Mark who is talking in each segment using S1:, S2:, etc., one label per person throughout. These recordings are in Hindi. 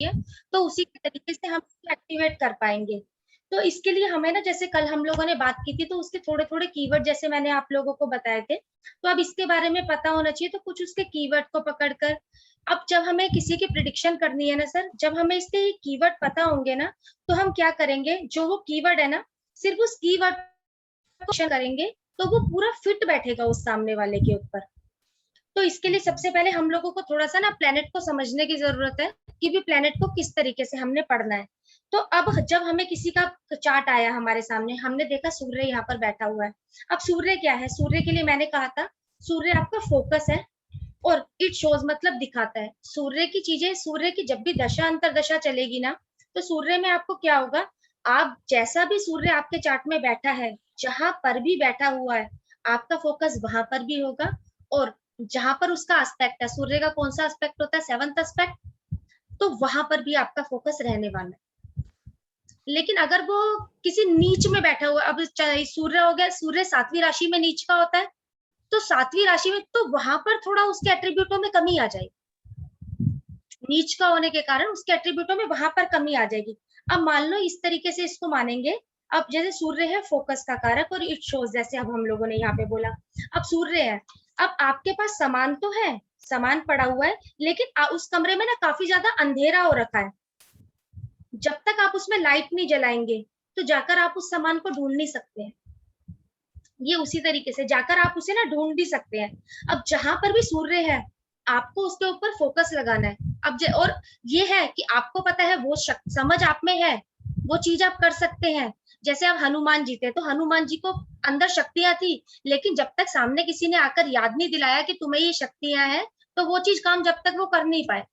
S1: है, तो उसी के तरीके से हम एक्टिवेट कर पाएंगे। तो इसके लिए हमें ना, जैसे कल हम लोगों ने बात की थी, तो उसके थोड़े थोड़े कीवर्ड जैसे मैंने आप लोगों को बताए थे, तो अब इसके बारे में पता होना चाहिए। तो कुछ उसके कीवर्ड को पकड़कर, अब जब हमें किसी की प्रिडिक्शन करनी है ना सर, जब हमें इसके कीवर्ड पता होंगे ना, तो हम क्या करेंगे, जो वो कीवर्ड है ना, सिर्फ उस कीवर्ड को करेंगे, तो वो पूरा फिट बैठेगा उस सामने वाले के ऊपर। तो इसके लिए सबसे पहले हम लोगों को थोड़ा सा ना प्लेनेट को समझने की जरूरत है, कि भी प्लेनेट को किस तरीके से हमने पढ़ना है। तो अब जब हमें किसी का चार्ट आया हमारे सामने, हमने देखा सूर्य यहाँ पर बैठा हुआ है। अब सूर्य क्या है, सूर्य के लिए मैंने कहा था, सूर्य आपका फोकस है, और इट शोज मतलब दिखाता है। सूर्य की चीजें, सूर्य की जब भी दशा अंतर दशा चलेगी ना, तो सूर्य में आपको क्या होगा, आप जैसा भी सूर्य आपके चार्ट में बैठा है, जहां पर भी बैठा हुआ है, आपका फोकस वहां पर भी होगा। और जहां पर उसका एस्पेक्ट है, सूर्य का कौन सा एस्पेक्ट होता है, सेवंथ एस्पेक्ट, तो वहां पर भी आपका फोकस रहने वाला है। लेकिन अगर वो किसी नीच में बैठा हुआ, अब चाहे सूर्य हो गया, सूर्य 7वीं राशि में नीच का होता है, तो 7वीं राशि में तो वहां पर थोड़ा उसके एट्रीब्यूटों में कमी आ जाएगी, नीच का होने के कारण उसके एट्रीब्यूटों में वहां पर कमी आ जाएगी। अब मान लो इस तरीके से इसको मानेंगे, अब जैसे सूर्य है फोकस का कारक, और इट शोज जैसे अब हम लोगों ने यहाँ पे बोला, अब सूर्य है, अब आपके पास सामान तो है, सामान पड़ा हुआ है, लेकिन उस कमरे में ना काफी ज्यादा अंधेरा हो रखा है। जब तक आप उसमें लाइट नहीं जलाएंगे, तो जाकर आप उस सामान को ढूंढ नहीं सकते हैं। ये उसी तरीके से जाकर आप उसे ना ढूंढ भी सकते हैं। अब जहां पर भी सूर्य है, आपको उसके ऊपर फोकस लगाना है। अब और ये है कि आपको पता है, वो समझ आप में है, वो चीज आप कर सकते हैं। जैसे अब हनुमान जी थे, तो हनुमान जी को अंदर शक्तियां थी, लेकिन जब तक सामने किसी ने आकर याद नहीं दिलाया कि तुम्हें ये शक्तियां हैं, तो वो चीज काम जब तक वो कर नहीं पाए।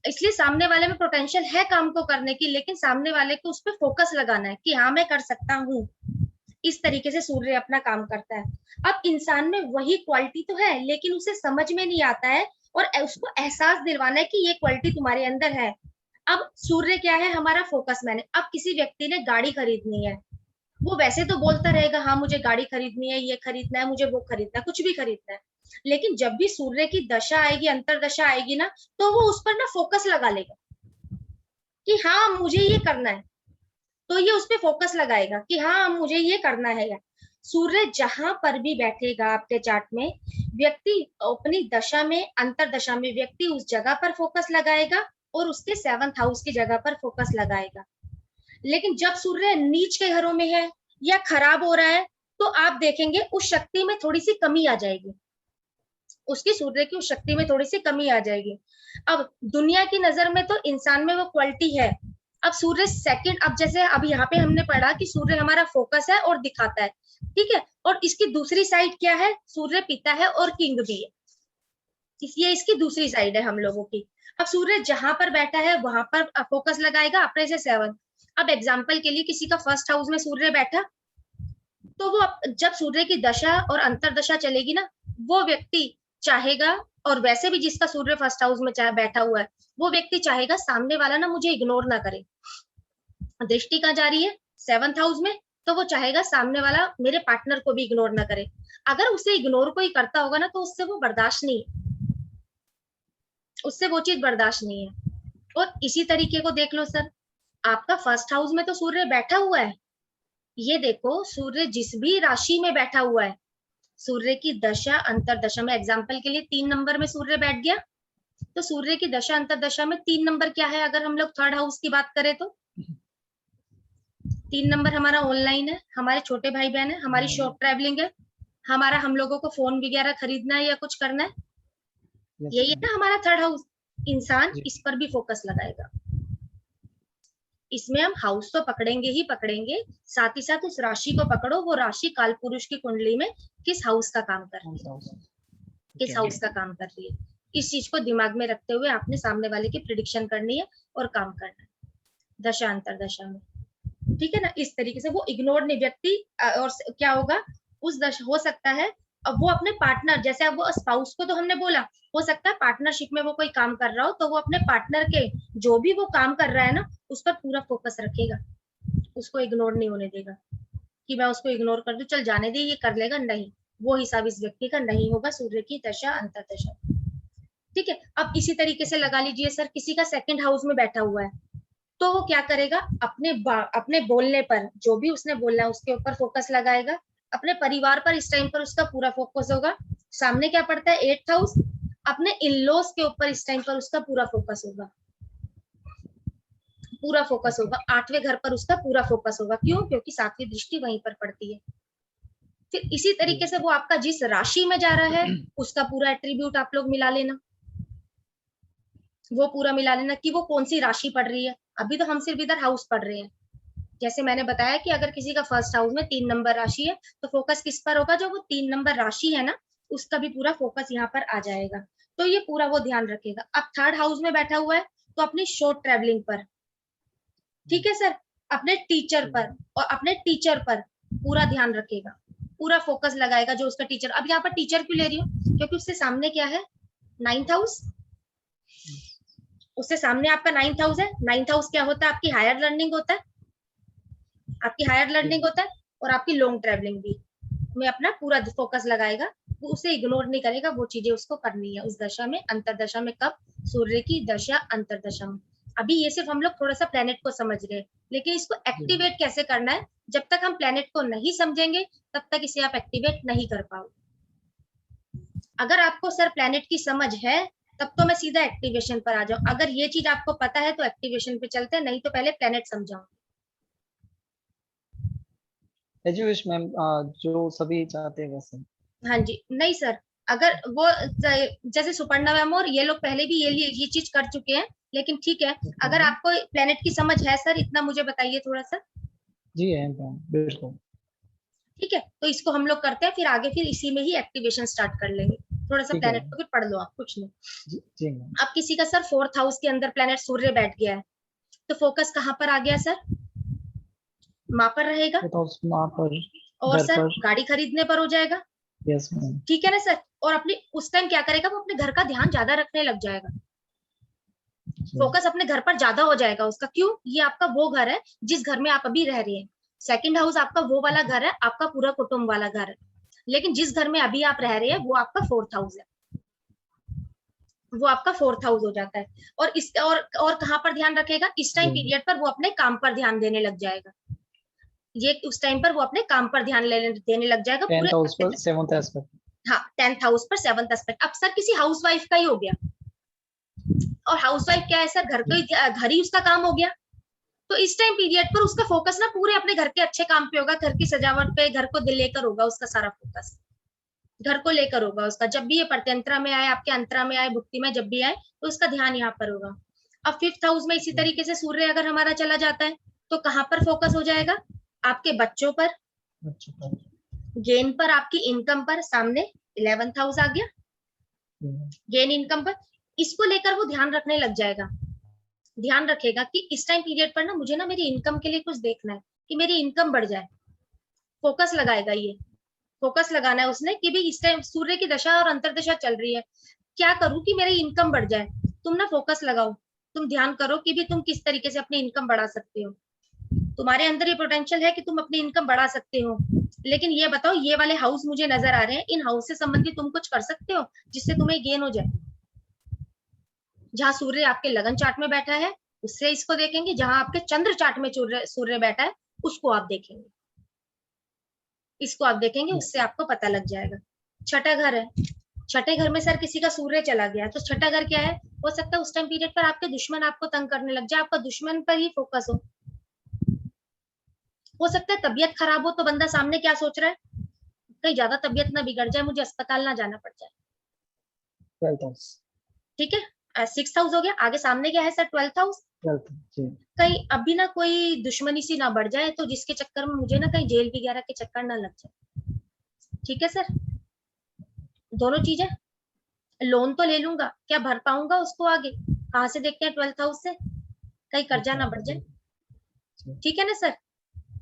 S1: इसलिए सामने वाले में पोटेंशियल है काम को करने की, लेकिन सामने वाले को उस पर फोकस लगाना है कि हाँ मैं कर सकता हूँ। इस तरीके से सूर्य अपना काम करता है। अब इंसान में वही क्वालिटी तो है, लेकिन उसे समझ में नहीं आता है, और उसको एहसास दिलवाना है कि ये क्वालिटी तुम्हारे अंदर है। अब सूर्य क्या है, हमारा फोकस मैन है। अब किसी व्यक्ति ने गाड़ी खरीदनी है, वो वैसे तो बोलता रहेगा, हाँ मुझे गाड़ी खरीदनी है, ये खरीदना है, मुझे वो खरीदना है, कुछ भी खरीदना है, लेकिन जब भी सूर्य की दशा आएगी, अंतरदशा आएगी ना, तो वो उस पर ना फोकस लगा लेगा कि हाँ मुझे ये करना है। तो ये उस पर फोकस लगाएगा कि हाँ मुझे ये करना है। या सूर्य जहां पर भी बैठेगा आपके चार्ट में, व्यक्ति अपनी दशा में, अंतरदशा में, व्यक्ति उस जगह पर फोकस लगाएगा, और उसके 7th हाउस की जगह पर फोकस लगाएगा। लेकिन जब सूर्य नीच के घरों में है, या खराब हो रहा है, तो आप देखेंगे उस शक्ति में थोड़ी सी कमी आ जाएगी, उसकी सूर्य की उस शक्ति में थोड़ी सी कमी आ जाएगी। अब दुनिया की नजर में तो इंसान में वो क्वालिटी है। अब सूर्य सेकंड, अब जैसे अब यहाँ पे हमने पढ़ा कि सूर्य हमारा फोकस है और दिखाता है, ठीक है, और इसकी दूसरी साइड क्या है, सूर्य पिता है और किंग भी है। ये इसकी दूसरी साइड है हम लोगों की। अब सूर्य जहां पर बैठा है वहां पर फोकस लगाएगा अपने से 7। अब एग्जाम्पल के लिए किसी का फर्स्ट हाउस में सूर्य बैठा, तो वो जब सूर्य की दशा और अंतरदशा चलेगी ना, वो व्यक्ति चाहेगा, और वैसे भी जिसका सूर्य फर्स्ट हाउस में चाहे बैठा हुआ है, वो व्यक्ति चाहेगा सामने वाला ना मुझे इग्नोर ना करे। दृष्टि कहाँ जा रही है, 7th हाउस में, तो वो चाहेगा सामने वाला मेरे पार्टनर को भी इग्नोर ना करे। अगर उसे इग्नोर कोई करता होगा ना, तो उससे वो बर्दाश्त नहीं है, उससे वो चीज बर्दाश्त नहीं है। और इसी तरीके को देख लो सर, आपका फर्स्ट हाउस में तो सूर्य बैठा हुआ है, ये देखो सूर्य जिस भी राशि में बैठा हुआ है, सूर्य की दशा अंतरदशा में, एग्जाम्पल के लिए 3 नंबर में सूर्य बैठ गया, तो सूर्य की दशा अंतरदशा में 3 नंबर क्या है, अगर हम लोग थर्ड हाउस की बात करें तो 3 नंबर हमारा ऑनलाइन है, हमारे छोटे भाई बहन है, हमारी शॉप ट्रैवलिंग है, हमारा हम लोगों को फोन वगैरह खरीदना है या कुछ करना है, यही है ना हमारा थर्ड हाउस। इंसान इस पर भी फोकस लगाएगा। इसमें हम हाउस तो पकड़ेंगे ही पकड़ेंगे, साथ ही साथ उस राशि को पकड़ो, वो राशि काल पुरुष की कुंडली में किस हाउस का काम कर रही है, किस हाउस का काम कर रही है। इस चीज को दिमाग में रखते हुए आपने सामने वाले की प्रिडिक्शन करनी है और काम करना है दशा अंतरदशा में, ठीक है ना। इस तरीके से वो इग्नोर नहीं, व्यक्ति और क्या होगा, उस दशा हो सकता है, अब वो अपने पार्टनर, जैसे अब वो स्पाउस को तो हमने बोला, हो सकता है पार्टनरशिप में वो कोई काम कर रहा हो, तो वो अपने पार्टनर के जो भी वो काम कर रहा है ना, उस पर पूरा फोकस रखेगा, उसको इग्नोर नहीं होने देगा कि मैं उसको इग्नोर कर दूं, चल जाने दे ये कर लेगा, नहीं, वो हिसाब इस व्यक्ति का नहीं होगा सूर्य की दशा अंतरदशा। ठीक है। अब इसी तरीके से लगा लीजिए सर, किसी का सेकंड हाउस में बैठा हुआ है, तो वो क्या करेगा, अपने बोलने पर, जो भी उसने बोलना है उसके ऊपर फोकस लगाएगा। अपने परिवार पर इस टाइम पर उसका पूरा फोकस होगा। सामने क्या पड़ता है, 8th हाउस, अपने इन लॉज के ऊपर इस टाइम पर उसका पूरा फोकस होगा, पूरा फोकस होगा। 8वें घर पर उसका पूरा फोकस होगा। क्यों? क्योंकि 7वीं दृष्टि वहीं पर पड़ती है। फिर इसी तरीके से वो आपका जिस राशि में जा रहा है उसका पूरा एट्रीब्यूट आप लोग मिला लेना, वो पूरा मिला लेना कि वो कौन सी राशि पढ़ रही है। अभी तो हम सिर्फ इधर हाउस पढ़ रहे हैं। जैसे मैंने बताया कि अगर किसी का फर्स्ट हाउस में 3 नंबर राशि है, तो फोकस किस पर होगा, जो वो 3 नंबर राशि है ना, उसका भी पूरा फोकस यहाँ पर आ जाएगा। तो ये पूरा वो ध्यान रखेगा। अब 3rd हाउस में बैठा हुआ है, तो अपनी शॉर्ट ट्रेवलिंग पर, ठीक है सर, अपने टीचर पर, और अपने टीचर पर पूरा ध्यान रखेगा, पूरा फोकस लगाएगा जो उसका टीचर। अब यहाँ पर टीचर क्यों ले रही हूँ, क्योंकि उससे सामने क्या है, 9th हाउस, उससे सामने आपका 9th हाउस है। 9th हाउस क्या होता है, आपकी हायर लर्निंग होता है, आपकी हायर लर्निंग होता है, और आपकी लॉन्ग ट्रेवलिंग भी में अपना पूरा फोकस लगाएगा। वो उसे इग्नोर नहीं करेगा, वो चीजें उसको करनी है उस दशा में, अंतरदशा में। कब? सूर्य की दशा अंतरदशा में। अभी ये सिर्फ हम लोग थोड़ा सा प्लेनेट को समझ रहे हैं, लेकिन इसको एक्टिवेट कैसे करना है, जब तक हम प्लेनेट को नहीं समझेंगे तब तक इसे आप एक्टिवेट नहीं कर पाओगे। अगर आपको सर प्लेनेट की समझ है, तब तो मैं सीधा एक्टिवेशन पर आ जाऊं। अगर ये चीज आपको पता है तो एक्टिवेशन पे चलते हैं, नहीं तो पहले प्लेनेट समझाओ।
S2: एजुकेश मैम, जो सभी चाहते हैं वैसे।
S1: हाँ जी, नहीं सर, अगर वो जैसे सुपर्णा मैम और ये लोग पहले भी ये चीज कर चुके हैं, लेकिन ठीक है। अगर आपको प्लेनेट की समझ है सर, इतना मुझे बताइए थोड़ा सा।
S2: जी है मैम, बिल्कुल।
S1: ठीक है, तो इसको हम लोग करते हैं, फिर आगे फिर इसी में ही एक्टिवेशन स्टार्ट कर लेंगे। थोड़ा सा
S2: ठीक है
S1: प्लेनेट को फिर पढ़ लो आप, कुछ नहीं।
S2: जी, जी मैम।
S1: अब किसी का सर 4th हाउस के अंदर प्लेनेट सूर्य बैठ गया है, तो फोकस कहाँ पर आ गया सर, माँ पर रहेगा,
S2: तो वहाँ पर,
S1: और
S2: घर
S1: सर
S2: पर।
S1: गाड़ी खरीदने पर हो जाएगा।
S2: Yes ma'am.
S1: ठीक है ना सर, और अपनी उस टाइम क्या करेगा, वो अपने घर का ध्यान ज्यादा रखने लग जाएगा। फोकस अपने घर पर ज्यादा हो जाएगा उसका। क्यों? ये आपका वो घर है जिस घर में आप अभी रह रहे हैं। 2nd हाउस आपका वो वाला घर है, आपका पूरा कुटुंब वाला घर है। लेकिन जिस घर में अभी आप रह रहे हैं वो आपका 4th हाउस है, वो आपका 4th हाउस हो जाता है। और इस और कहाँ पर ध्यान रखेगा, इस टाइम पीरियड पर वो अपने काम पर ध्यान देने लग जाएगा। ये उस टाइम पर वो अपने काम पर ध्यान देने लग जाएगा पूरे
S2: 10th हाउस
S1: अच्छे
S2: पर
S1: से।
S2: 7th aspect.
S1: हाँ, 10th हाउस पर 7th एस्पेक्ट। अब सर किसी हाउस वाइफ का ही हो गया, और हाउस वाइफ क्या है सर, घर ही उसका काम हो गया। तो इस टाइम पीरियड पर उसका फोकस ना पूरे अपने घर के अच्छे काम पे होगा, घर की सजावट पे, घर को लेकर होगा उसका सारा फोकस, घर को लेकर होगा उसका। जब भी ये प्रत्यंत्रा में आए, आपके अंतरा में आए, भुक्ति में जब भी आए, तो उसका ध्यान यहाँ पर होगा। अब 5th हाउस में इसी तरीके से सूर्य अगर हमारा चला जाता है, तो कहाँ पर फोकस हो जाएगा, आपके बच्चों पर,
S2: अच्छा।
S1: गेन पर, आपकी इनकम पर। सामने 11th हाउस आ गया, गेन इनकम पर। इसको लेकर वो ध्यान रखने लग जाएगा, ध्यान रखेगा कि इस टाइम पीरियड पर ना मुझे ना मेरी इनकम के लिए कुछ देखना है, कि मेरी इनकम बढ़ जाए। फोकस लगाएगा ये, फोकस लगाना है उसने कि भाई इस टाइम सूर्य की दशा और अंतरदशा चल रही है, क्या करूं कि मेरी इनकम बढ़ जाए। तुम ना फोकस लगाओ, तुम ध्यान करो कि भी तुम किस तरीके से अपनी इनकम बढ़ा सकते हो। तुम्हारे अंदर ये पोटेंशियल है कि तुम अपनी इनकम बढ़ा सकते हो। लेकिन ये बताओ, ये वाले हाउस मुझे नजर आ रहे हैं, इन हाउस से संबंधित तुम कुछ कर सकते हो जिससे तुम्हें गेन हो जाए। जहां सूर्य आपके लगन चार्ट में बैठा है उससे इसको देखेंगे, जहां आपके चंद्र चार्ट में सूर्य बैठा है उसको आप देखेंगे, इसको आप देखेंगे, उससे आपको पता लग जाएगा। 6ठा घर है, 6ठे घर में सर किसी का सूर्य चला गया, तो 6ठा घर क्या है, हो सकता है उस टाइम पीरियड पर आपके दुश्मन आपको तंग करने लग जाए, आपका दुश्मन पर ही फोकस हो सकता है तबियत खराब हो, तो बंदा सामने क्या सोच रहा है, कहीं ज्यादा तबियत ना बिगड़ जाए, मुझे अस्पताल ना जाना पड़ जाए।
S2: 12th house.
S1: ठीक है, 6th हाउस हो गया। आगे सामने क्या है सर, 12th हाउस।
S2: 12th जी।
S1: कहीं अभी ना कोई दुश्मनी सी ना बढ़ जाए, तो जिसके चक्कर में मुझे ना कहीं जेल वगैरह के चक्कर ना लग जाए। ठीक है सर, दोनों चीजें। लोन तो ले लूंगा, क्या भर पाऊंगा उसको आगे, कहाँ से देखते हैं 12th हाउस से, कहीं कर्जा ना बढ़ जाए। ठीक है ना सर,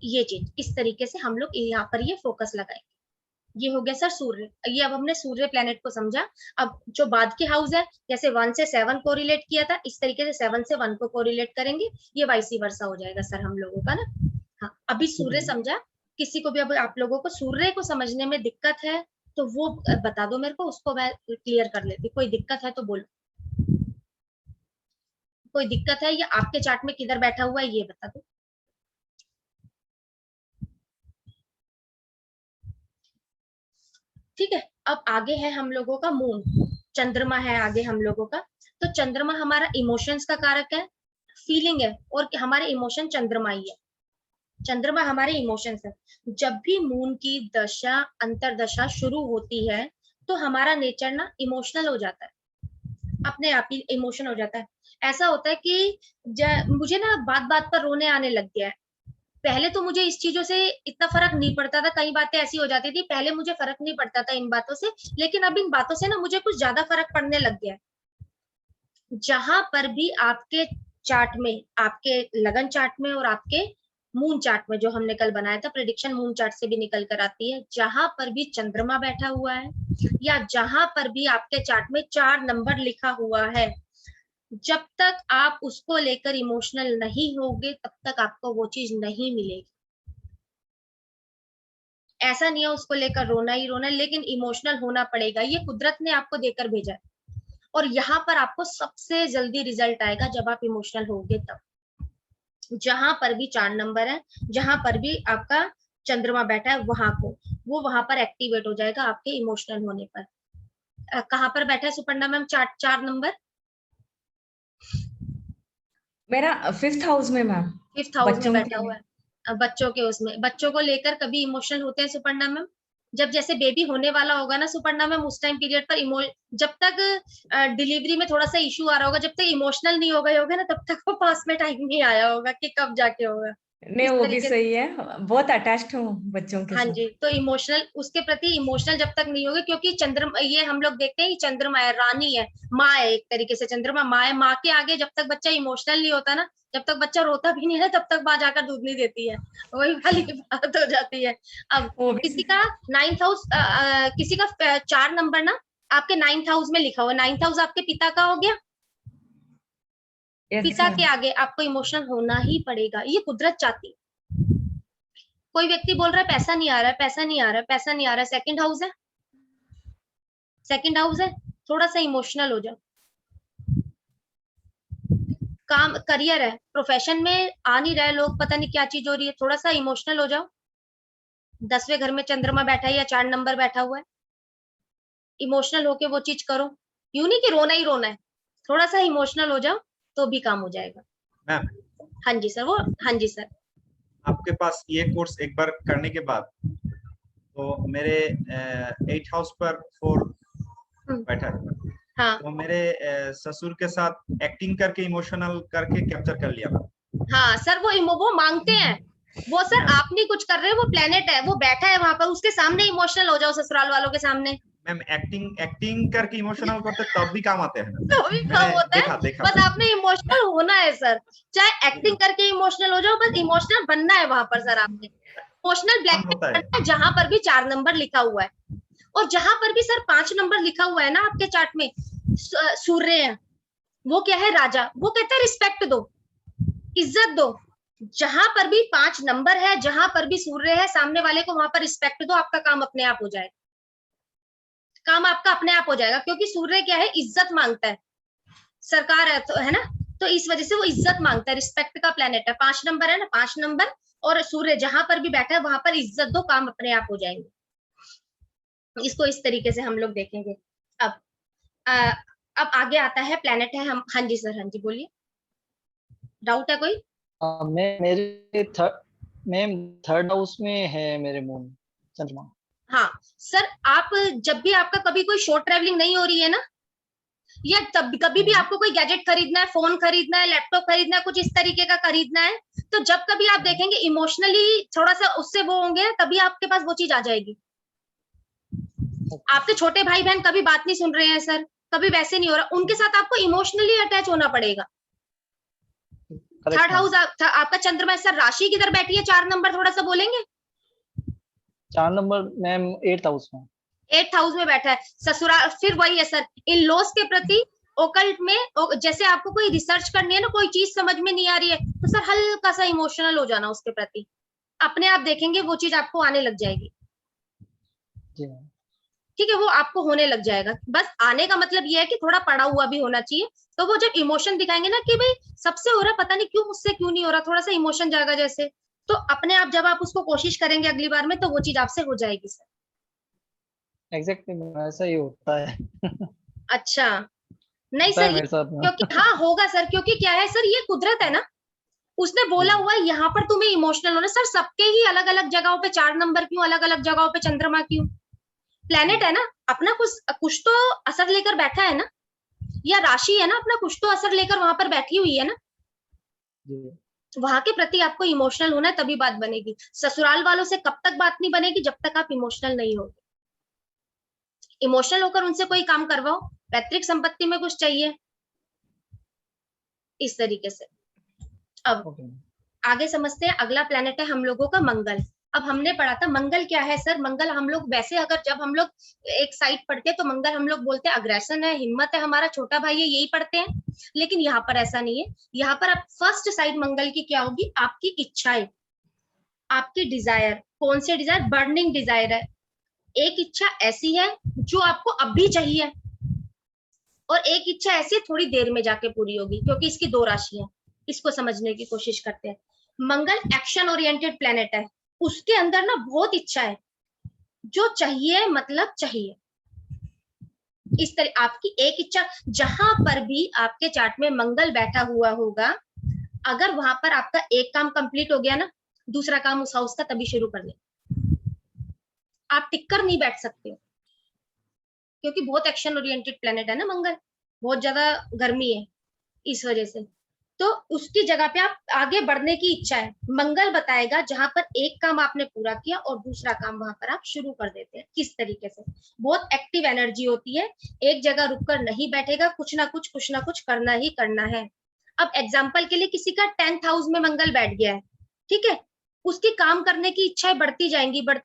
S1: ये चीज इस तरीके से हम लोग यहाँ पर ये फोकस लगाएंगे। ये हो गया सर सूर्य। ये अब हमने सूर्य प्लेनेट को समझा। अब जो बाद के हाउस है, जैसे 1 से 7 को रिलेट किया था, इस तरीके से 7 से 1 को कोरिलेट करेंगे। ये वाइसी वर्सा हो जाएगा सर हम लोगों का ना। हाँ, अभी सूर्य समझा। किसी को भी अब आप लोगों को सूर्य को समझने में दिक्कत है तो वो बता दो मेरे को, उसको मैं क्लियर कर लेती। कोई दिक्कत है तो बोलो। कोई दिक्कत है या आपके चार्ट में किधर बैठा हुआ है ये बता दो। ठीक है, अब आगे है हम लोगों का मून, चंद्रमा है आगे हम लोगों का। तो चंद्रमा हमारा इमोशंस का कारक है, फीलिंग है, और हमारे इमोशन चंद्रमा ही है। चंद्रमा हमारे इमोशंस है। जब भी मून की दशा अंतरदशा शुरू होती है तो हमारा नेचर ना इमोशनल हो जाता है, अपने आप ही इमोशन हो जाता है। ऐसा होता है कि मुझे ना बात बात पर रोने आने लग गया है। पहले तो मुझे इस चीजों से इतना फर्क नहीं पड़ता था, कई बातें ऐसी हो जाती थी, पहले मुझे फर्क नहीं पड़ता था इन बातों से, लेकिन अब इन बातों से ना मुझे कुछ ज्यादा फर्क पड़ने लग गया है। जहां पर भी आपके चार्ट में, आपके लगन चार्ट में और आपके मून चार्ट में, जो हमने कल बनाया था प्रेडिक्शन मून चार्ट से भी निकल कर आती है, जहां पर भी चंद्रमा बैठा हुआ है या जहां पर भी आपके चार्ट में 4 नंबर लिखा हुआ है, जब तक आप उसको लेकर इमोशनल नहीं होगे तब तक आपको वो चीज नहीं मिलेगी। ऐसा नहीं है उसको लेकर रोना ही रोना, लेकिन इमोशनल होना पड़ेगा, ये कुदरत ने आपको देकर भेजा है। और यहाँ पर आपको सबसे जल्दी रिजल्ट आएगा जब आप इमोशनल होगे तब। जहां पर भी 4 नंबर है, जहां पर भी आपका चंद्रमा बैठा है, वहां को वो वहां पर एक्टिवेट हो जाएगा आपके इमोशनल होने पर। कहाँ पर बैठा है सुपर्णा मैम 4 नंबर?
S3: मेरा 5th हाउस में मैम।
S1: 5th हाउस में
S3: बच्चों
S1: बैठा
S3: के
S1: हुआ है। बच्चों के उसमें, बच्चों को लेकर कभी इमोशनल होते हैं सुपर्णा मैम? जब जैसे बेबी होने वाला होगा ना सुपर्णा मैम, उस टाइम पीरियड पर जब तक डिलीवरी में थोड़ा सा इशू आ रहा होगा, जब तक इमोशनल नहीं हो गए होगे ना, तब तक वो पास में टाइम नहीं आया होगा कि कब जाके होगा।
S3: नहीं,
S1: इस
S3: वो भी
S1: तरीके से
S3: सही है, बहुत अटैच्ड हूँ बच्चों के
S1: हाँ
S3: साथ।
S1: जी, तो इमोशनल, उसके प्रति इमोशनल जब तक नहीं होगे, क्योंकि चंद्रमा, ये हम लोग देखते हैं चंद्रमा है, रानी है, माँ है, एक तरीके से चंद्रमा माँ है। माँ के आगे जब तक बच्चा इमोशनल नहीं होता ना, जब तक बच्चा रोता भी नहीं है, तब तक माँ जाकर दूध नहीं देती है, वही वाली बात हो जाती है। अब
S3: वो भी
S1: किसी का 9th हाउस, किसी का 4 नंबर ना आपके 9th हाउस में लिखा हुआ, 9th हाउस आपके पिता का हो गया,
S3: यस
S1: पिता के
S3: मैम।
S1: आगे आपको इमोशनल होना ही पड़ेगा, ये कुदरत चाहती है। कोई व्यक्ति बोल रहा है पैसा नहीं आ रहा है, पैसा नहीं आ रहा है, पैसा नहीं आ रहा है, सेकंड हाउस है, सेकंड हाउस है, थोड़ा सा इमोशनल हो जाओ। काम, करियर है, प्रोफेशन में आ नहीं रहे लोग, पता नहीं क्या चीज हो रही है, थोड़ा सा इमोशनल हो जाओ। 10वें घर में चंद्रमा बैठा है या 4 नंबर बैठा हुआ है, इमोशनल होके वो चीज करो। यूं नहीं कि रोना ही रोना है, थोड़ा सा इमोशनल हो जाओ तो भी काम हो जाएगा।
S4: मैम,
S1: हाँ जी सर, वो हाँ जी सर।
S4: आपके पास ये कोर्स एक बार करने के बाद तो मेरे 8th हाउस पर 4 बैठा है,
S1: हाँ
S4: तो मेरे ससुर के साथ एक्टिंग करके इमोशनल करके कैप्चर कर लिया मैम।
S1: हाँ सर, वो मांगते हैं, वो सर आप नहीं कुछ कर रहे हो, वो प्लेनेट है, वो बैठा है वहां पर, उसके सामने इमोशनल हो जाओ, ससुराल वालों के सामने।
S4: मैम, एक्टिंग करके इमोशनल करते तब भी काम आते हैं।
S1: तो भी काम होता है,
S4: देखा
S1: बस आपने इमोशनल होना है सर, चाहे एक्टिंग करके इमोशनल हो जाओ, बस इमोशनल बनना है वहां पर सर आपने। इमोशनल
S4: काम
S1: ब्लैकमेल
S4: होता है।
S1: करना है जहां पर भी 4 नंबर लिखा हुआ है, और जहां पर भी सर 5 नंबर लिखा हुआ है ना आपके चार्ट में, सूर्य है, वो क्या है, राजा, वो कहता है रिस्पेक्ट दो, इज्जत दो। जहां पर भी 5 नंबर है, जहां पर भी सूर्य है, सामने वाले को वहां पर रिस्पेक्ट दो, आपका काम अपने आप हो जाएगा, काम आपका अपने आप हो जाएगा, क्योंकि सूर्य क्या है, इज्जत मांगता है, सरकार है तो, है ना, तो इस वजह से वो इज्जत मांगता है, रिस्पेक्ट का प्लेनेट है, 5 नंबर है ना, 5 नंबर और सूर्य जहां पर भी बैठा है वहां पर इज्जत दो, काम अपने आप हो जाएंगे। इसको इस तरीके से हम लोग देखेंगे। अब आ, अब आगे आता है प्लेनेट है हम, हाँ जी सर, हाँ जी बोलिए, डाउट है कोई?
S2: मेरे मैम 3rd हाउस में है मेरे मून, चंद्रमा।
S1: हाँ सर, आप जब भी आपका कभी कोई शॉर्ट ट्रेवलिंग नहीं हो रही है ना, या तब कभी भी आपको कोई गैजेट खरीदना है, फोन खरीदना है, लैपटॉप खरीदना है, कुछ इस तरीके का खरीदना है, तो जब कभी आप देखेंगे इमोशनली थोड़ा सा उससे वो होंगे, तभी आपके पास वो चीज आ जाएगी। आपके छोटे भाई बहन कभी बात नहीं सुन रहे हैं सर, कभी वैसे नहीं हो रहा, उनके साथ आपको इमोशनली अटैच होना पड़ेगा। 3rd हाउस आपका चंद्रमा सर, राशि किधर बैठी है 4 नंबर, थोड़ा सा बोलेंगे?
S2: 4 नंबर मैम 8th हाउस में।
S1: 8th हाउस में बैठा है, ससुराल, फिर वही है सर, इन लॉस के प्रति, ओकल्ट में, जैसे आपको कोई रिसर्च करनी है ना, कोई चीज समझ में नहीं आ रही है, तो सर हल्का सा इमोशनल हो जाना उसके प्रति, अपने आप देखेंगे वो चीज आपको आने लग जाएगी।
S2: जी मैम।
S1: ठीक है, वो आपको होने लग जाएगा। बस आने का मतलब ये है कि थोड़ा पढ़ा हुआ भी होना चाहिए। तो वो जब इमोशन दिखाएंगे ना कि भाई सबसे हो रहा है, पता नहीं क्यों मुझसे क्यों नहीं हो रहा, थोड़ा सा इमोशन जाएगा जैसे, तो अपने आप जब आप उसको कोशिश करेंगे अगली बार में, तो वो चीज आपसे हो जाएगी सर।
S2: एग्जैक्टली ऐसा ही होता है।
S1: अच्छा, नहीं
S2: होता है
S1: सर,
S2: मेरे साथ में।
S1: क्योंकि हाँ होगा सर, क्योंकि क्या है सर, ये कुदरत है ना, उसने बोला हुआ है यहाँ पर तुम्हें इमोशनल होना। सर सबके ही अलग अलग जगहों पे 4 नंबर क्यों, अलग अलग जगहों पे चंद्रमा क्यों? प्लेनेट है ना अपना, कुछ कुछ तो असर लेकर बैठा है ना, या राशि है ना अपना, कुछ तो असर लेकर वहां पर बैठी हुई है ना।
S2: जी।
S1: वहां के प्रति आपको इमोशनल होना है, तभी बात बनेगी। ससुराल वालों से कब तक बात नहीं बनेगी, जब तक आप इमोशनल नहीं होगे। इमोशनल होकर उनसे कोई काम करवाओ, पैतृक संपत्ति में कुछ चाहिए, इस तरीके से। अब
S2: ओके।
S1: आगे समझते हैं, अगला प्लेनेट है हम लोगों का मंगल। अब हमने पढ़ा था मंगल क्या है सर। मंगल हम लोग वैसे अगर जब हम लोग एक साइड पढ़ते हैं तो मंगल हम लोग बोलते हैं अग्रेशन है, हिम्मत है, हमारा छोटा भाई है, यही पढ़ते हैं। लेकिन यहाँ पर ऐसा नहीं है। यहाँ पर आप फर्स्ट साइड मंगल की क्या होगी, आपकी इच्छाएं, आपकी डिजायर। कौन से डिजायर? बर्निंग डिजायर है। एक इच्छा ऐसी है जो आपको अभी चाहिए, और एक इच्छा ऐसी थोड़ी देर में जाके पूरी होगी, क्योंकि इसकी 2 राशियां। इसको समझने की कोशिश करते हैं। मंगल एक्शन ओरिएंटेड प्लेनेट है, उसके अंदर ना बहुत इच्छा है, जो चाहिए मतलब चाहिए। इस तरह आपकी एक इच्छा, जहां पर भी आपके चार्ट में मंगल बैठा हुआ होगा, अगर वहां पर आपका एक काम कंप्लीट हो गया ना, दूसरा काम उस हाउस का तभी शुरू कर ले। आप टिककर नहीं बैठ सकते, क्योंकि बहुत एक्शन ओरिएंटेड प्लेनेट है ना मंगल, बहुत ज्यादा गर्मी है इस वजह से। तो उसकी जगह पे आप आगे बढ़ने की इच्छा है, मंगल बताएगा जहां पर एक काम आपने पूरा किया और दूसरा काम वहां पर आप शुरू कर देते हैं। किस तरीके से? बहुत एक्टिव एनर्जी होती है, एक जगह रुककर नहीं बैठेगा, कुछ ना कुछ करना ही करना है। अब एग्जाम्पल के लिए किसी का 10th हाउस में मंगल बैठ गया है, ठीक है, उसकी काम करने की इच्छाएं बढ़ती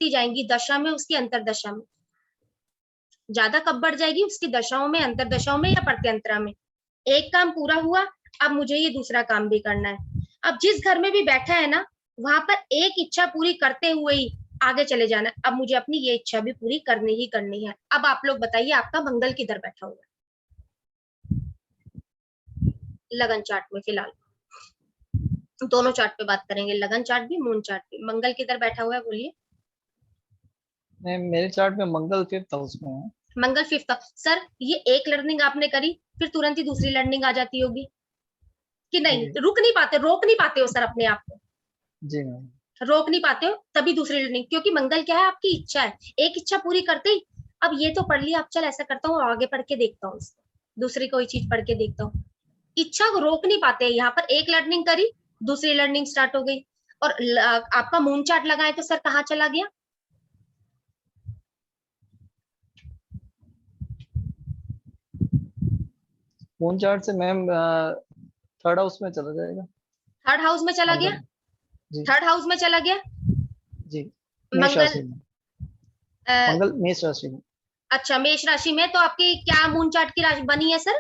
S1: जाएंगी दशा में, उसकी अंतरदशा में। ज्यादा कब बढ़ जाएगी? उसकी दशाओं में, अंतरदशाओं में, या प्रत्यंतरा में। एक काम पूरा हुआ, अब मुझे ये दूसरा काम भी करना है। अब जिस घर में भी बैठा है ना, वहां पर एक इच्छा पूरी करते हुए ही आगे चले जाना है। अब मुझे अपनी ये इच्छा भी पूरी करनी ही करनी है। अब आप लोग बताइए आपका मंगल किधर बैठा हुआ है लगन चार्ट में? फिलहाल दोनों चार्ट पे बात करेंगे, लगन चार्ट भी, मून चार्ट भी। मंगल किधर बैठा हुआ है बोलिए?
S2: मेरे चार्ट में मंगल 5th हाउस में है।
S1: मंगल 5th। सर ये एक लर्निंग आपने करी, फिर तुरंत ही दूसरी लर्निंग आ जाती होगी कि नहीं? रुक नहीं पाते, रोक नहीं पाते हो सर अपने आप को?
S2: जी मैम।
S1: रोक नहीं पाते हो, तभी दूसरी लर्निंग। क्योंकि मंगल क्या है? आपकी इच्छा है। एक इच्छा पूरी करते ही, अब ये तो पढ़ लिया, अब चल ऐसा करता हूँ आगे पढ़ के देखता हूँ, दूसरी कोई चीज पढ़ के देखता हूँ। इच्छा को रोक नहीं पाते। यहाँ पर एक लर्निंग करी, दूसरी लर्निंग स्टार्ट हो गई। और आपका मून चार्ट लगाए तो सर कहाँ चला गया?
S2: मून चार्ट से मैम 3rd हाउस में चला जाएगा।
S1: 3rd हाउस में चला गया?
S2: जी।
S1: 3rd हाउस में चला गया
S2: जी। मेष राशि में।
S1: अ,
S2: मंगल मेष राशि में।
S1: अच्छा, मेष राशि में। तो आपकी क्या मून चार्ट की राशि बनी है सर?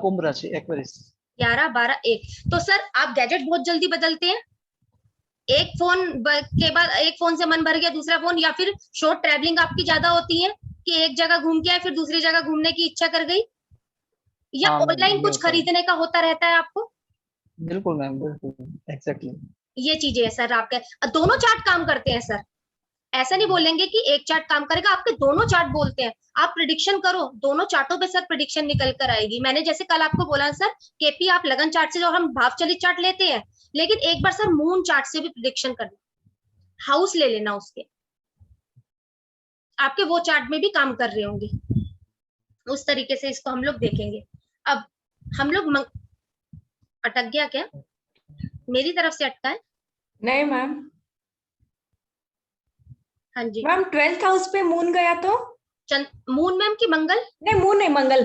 S2: कुंभ राशि, एक्वेरियस।
S1: 11, 12, 1। तो सर आप गैजेट बहुत जल्दी बदलते हैं। एक फोन के बाद एक फोन से मन भर गया, दूसरा फोन, या फिर शॉर्ट ट्रैवलिंग आपकी ज्यादा होती है कि एक जगह घूम के आए फिर दूसरी जगह घूमने की इच्छा कर गई, या
S2: हाँ मैम,
S1: ऑनलाइन
S2: ये
S1: कुछ
S2: होता है।
S1: खरीदने का होता रहता है आपको?
S2: बिल्कुल मैम, बिल्कुल एग्जैक्टली।
S1: ये चीजें है सर आपके। दोनों चार्ट काम करते हैं सर, ऐसा नहीं बोलेंगे कि एक चार्ट काम करेगा, आपके दोनों चार्ट बोलते हैं। आप प्रिडिक्शन करो, दोनों चार्टों पे सर प्रिडिक्शन निकल कर आएगी। मैंने जैसे कल आपको बोला सर, केपी आप लगन चार्ट से, और हम भाव चलित चार्ट लेते हैं, लेकिन एक बार सर मून चार्ट से भी प्रिडिक्शन करना, हाउस ले लेना उसके, आपके वो चार्ट में भी काम कर रहे होंगे। उस तरीके से इसको हम लोग देखेंगे। अब हम लोग अटक गया क्या? मेरी तरफ से अटका है?
S3: नहीं मैम।
S1: हाँ जी
S3: मैम 12th हाउस पे मून गया तो?
S1: मून मैम की मंगल?
S3: नहीं मून नहीं, मंगल।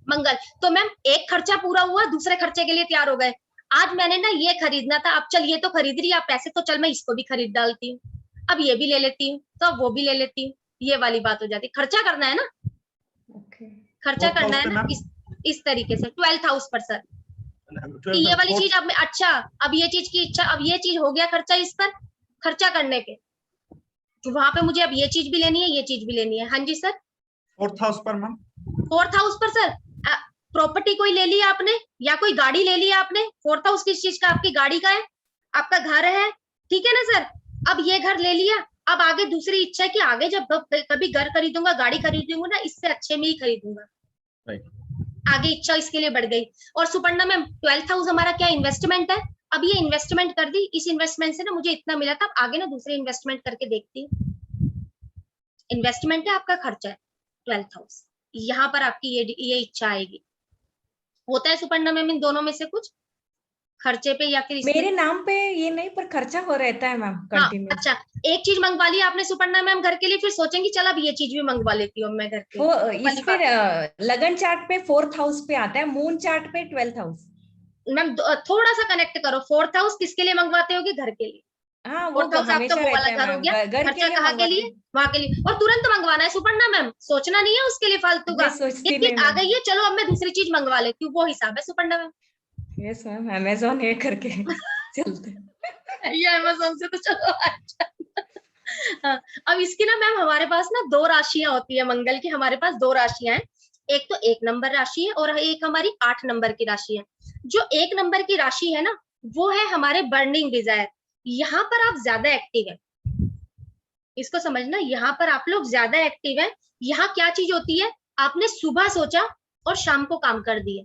S1: मंगल। तो मैम एक खर्चा पूरा हुआ, दूसरे खर्चे के लिए तैयार हो गए। आज मैंने ना ये खरीदना था, अब चल ये तो खरीद रही है, अब पैसे तो चल मैं इसको भी खरीद डालती हूँ, अब ये भी ले लेती हूँ, तो अब वो भी ले लेती हूँ। ये वाली बात हो जाती है। खर्चा करना है ना, खर्चा करना है ना, इस तरीके से। 12th हाउस पर सर कि ये वाली चीज अब अच्छा, अब ये चीज की इच्छा, अब ये चीज हो गया खर्चा, इस पर खर्चा करने पे, वहां पे मुझे अब ये चीज भी लेनी है, ये चीज भी लेनी है। हाँ जी सर।
S4: 4th हाउस पर मैम।
S1: 4th हाउस पर सर प्रॉपर्टी कोई ले लिया आपने या कोई गाड़ी ले लिया आपने। 4th हाउस किस चीज का? आपकी गाड़ी का है, आपका घर है, ठीक है ना सर। अब ये घर ले लिया, अब आगे दूसरी इच्छा है कि आगे जब कभी घर खरीदूंगा, गाड़ी खरीदूंगा ना, इससे अच्छे में ही खरीदूंगा। आगे इच्छा इसके लिए बढ़ गई। और सुपर्णा मैम 12th हाउस हमारा क्या इन्वेस्टमेंट है। अब ये इन्वेस्टमेंट कर दी, इस इन्वेस्टमेंट से ना मुझे इतना मिला था, अब आगे ना दूसरे इन्वेस्टमेंट करके देखती हूँ। इन्वेस्टमेंट है, आपका खर्चा है 12th हाउस, यहाँ पर आपकी ये इच्छा आएगी। होता है सुपर्णा मैम इन दोनों में से कुछ खर्चे पे या फिर
S3: मेरे नाम पे ये नहीं, पर खर्चा हो रहता है मैम
S1: हाँ,
S3: कंटिन्यू।
S1: अच्छा एक चीज मंगवा ली आपने सुपर्णा मैम घर के लिए, फिर सोचेंगी चल अब ये चीज भी मंगवा लेती हूँ मैं घर के।
S3: वो इस पे लगन चार्ट पे 4th हाउस पे आता है, मून चार्ट पे 12th हाउस।
S1: मैम थोड़ा सा कनेक्ट करो, 4th हाउस किसके लिए मंगवाते होगे? घर के लिए।
S3: हाँ, वो
S1: 4th हाउस आपका
S3: हमेशा
S1: वो वाला
S3: रहता है
S1: घर हो
S3: मैम,
S1: गया,
S3: घर के
S1: खर्चा
S3: लिए
S1: कहाँ के लिए? वहां के लिए। और तुरंत मंगवाना है सुपर्णा मैम, सोचना नहीं है उसके लिए फालतू का।
S3: मैं सोचती
S1: एक चीज
S3: नहीं
S1: आ गई है, चलो अब मैं दूसरी चीज मंगवा लेती हूँ, वो हिसाब है Suparna ma'am.
S3: Yes ma'am, Amazon है करके चलते।
S1: ये अमेज़न से तो चलो अच्छा। हाँ, अब इसकी ना मैम हमारे पास ना 2 राशियां होती है मंगल की, हमारे पास 2 राशियां हैं। एक तो 1 नंबर राशि है और एक हमारी 8 नंबर की राशि है। जो 1 नंबर की राशि है ना, वो है हमारे बर्निंग डिजायर। यहाँ पर आप ज्यादा एक्टिव है, इसको समझना, यहाँ पर आप लोग ज्यादा एक्टिव है। यहाँ क्या चीज होती है, आपने सुबह सोचा और शाम को काम कर दिया।